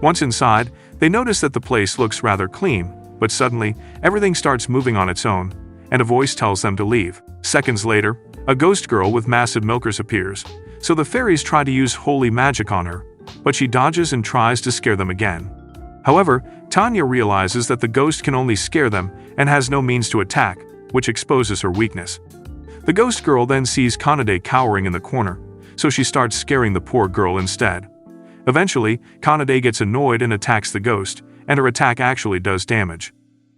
Once inside, they notice that the place looks rather clean, but suddenly, everything starts moving on its own, and a voice tells them to leave. Seconds later, a ghost girl with massive milkers appears, so the fairies try to use holy magic on her, but she dodges and tries to scare them again. However, Tanya realizes that the ghost can only scare them and has no means to attack, which exposes her weakness. The ghost girl then sees Kanade cowering in the corner, so she starts scaring the poor girl instead. Eventually, Kanade gets annoyed and attacks the ghost, and her attack actually does damage.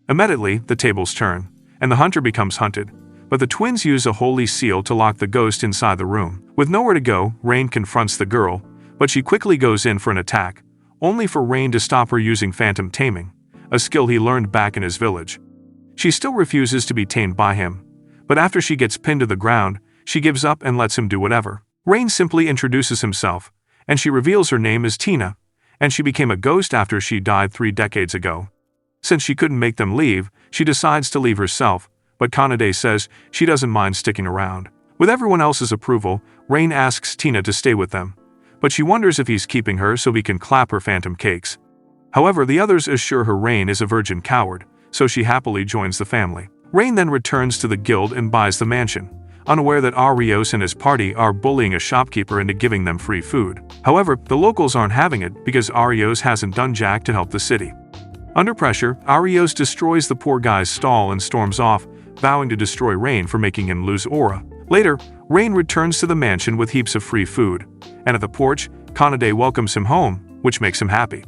Immediately, the tables turn, and the hunter becomes hunted, but the twins use a holy seal to lock the ghost inside the room. With nowhere to go, Rain confronts the girl, but she quickly goes in for an attack, only for Rain to stop her using phantom taming, a skill he learned back in his village. She still refuses to be tamed by him, but after she gets pinned to the ground, she gives up and lets him do whatever. Rain simply introduces himself, and she reveals her name is Tina, and she became a ghost after she died 3 decades ago. Since she couldn't make them leave, she decides to leave herself, but Kanade says she doesn't mind sticking around. With everyone else's approval, Rain asks Tina to stay with them, but she wonders if he's keeping her so he can clap her phantom cakes. However, the others assure her Rain is a virgin coward, so she happily joins the family. Rain then returns to the guild and buys the mansion, unaware that Arios and his party are bullying a shopkeeper into giving them free food. However, the locals aren't having it because Arios hasn't done jack to help the city. Under pressure, Arios destroys the poor guy's stall and storms off, vowing to destroy Rain for making him lose aura. Later, Rain returns to the mansion with heaps of free food, and at the porch, Kanade welcomes him home, which makes him happy.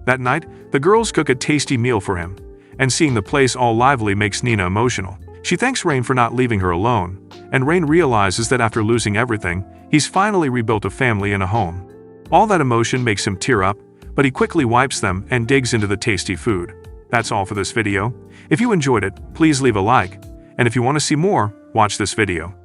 That night, the girls cook a tasty meal for him, and seeing the place all lively makes Nina emotional. She thanks Rain for not leaving her alone, and Rain realizes that after losing everything, he's finally rebuilt a family and a home. All that emotion makes him tear up, but he quickly wipes them and digs into the tasty food. That's all for this video. If you enjoyed it, please leave a like, and if you want to see more, watch this video.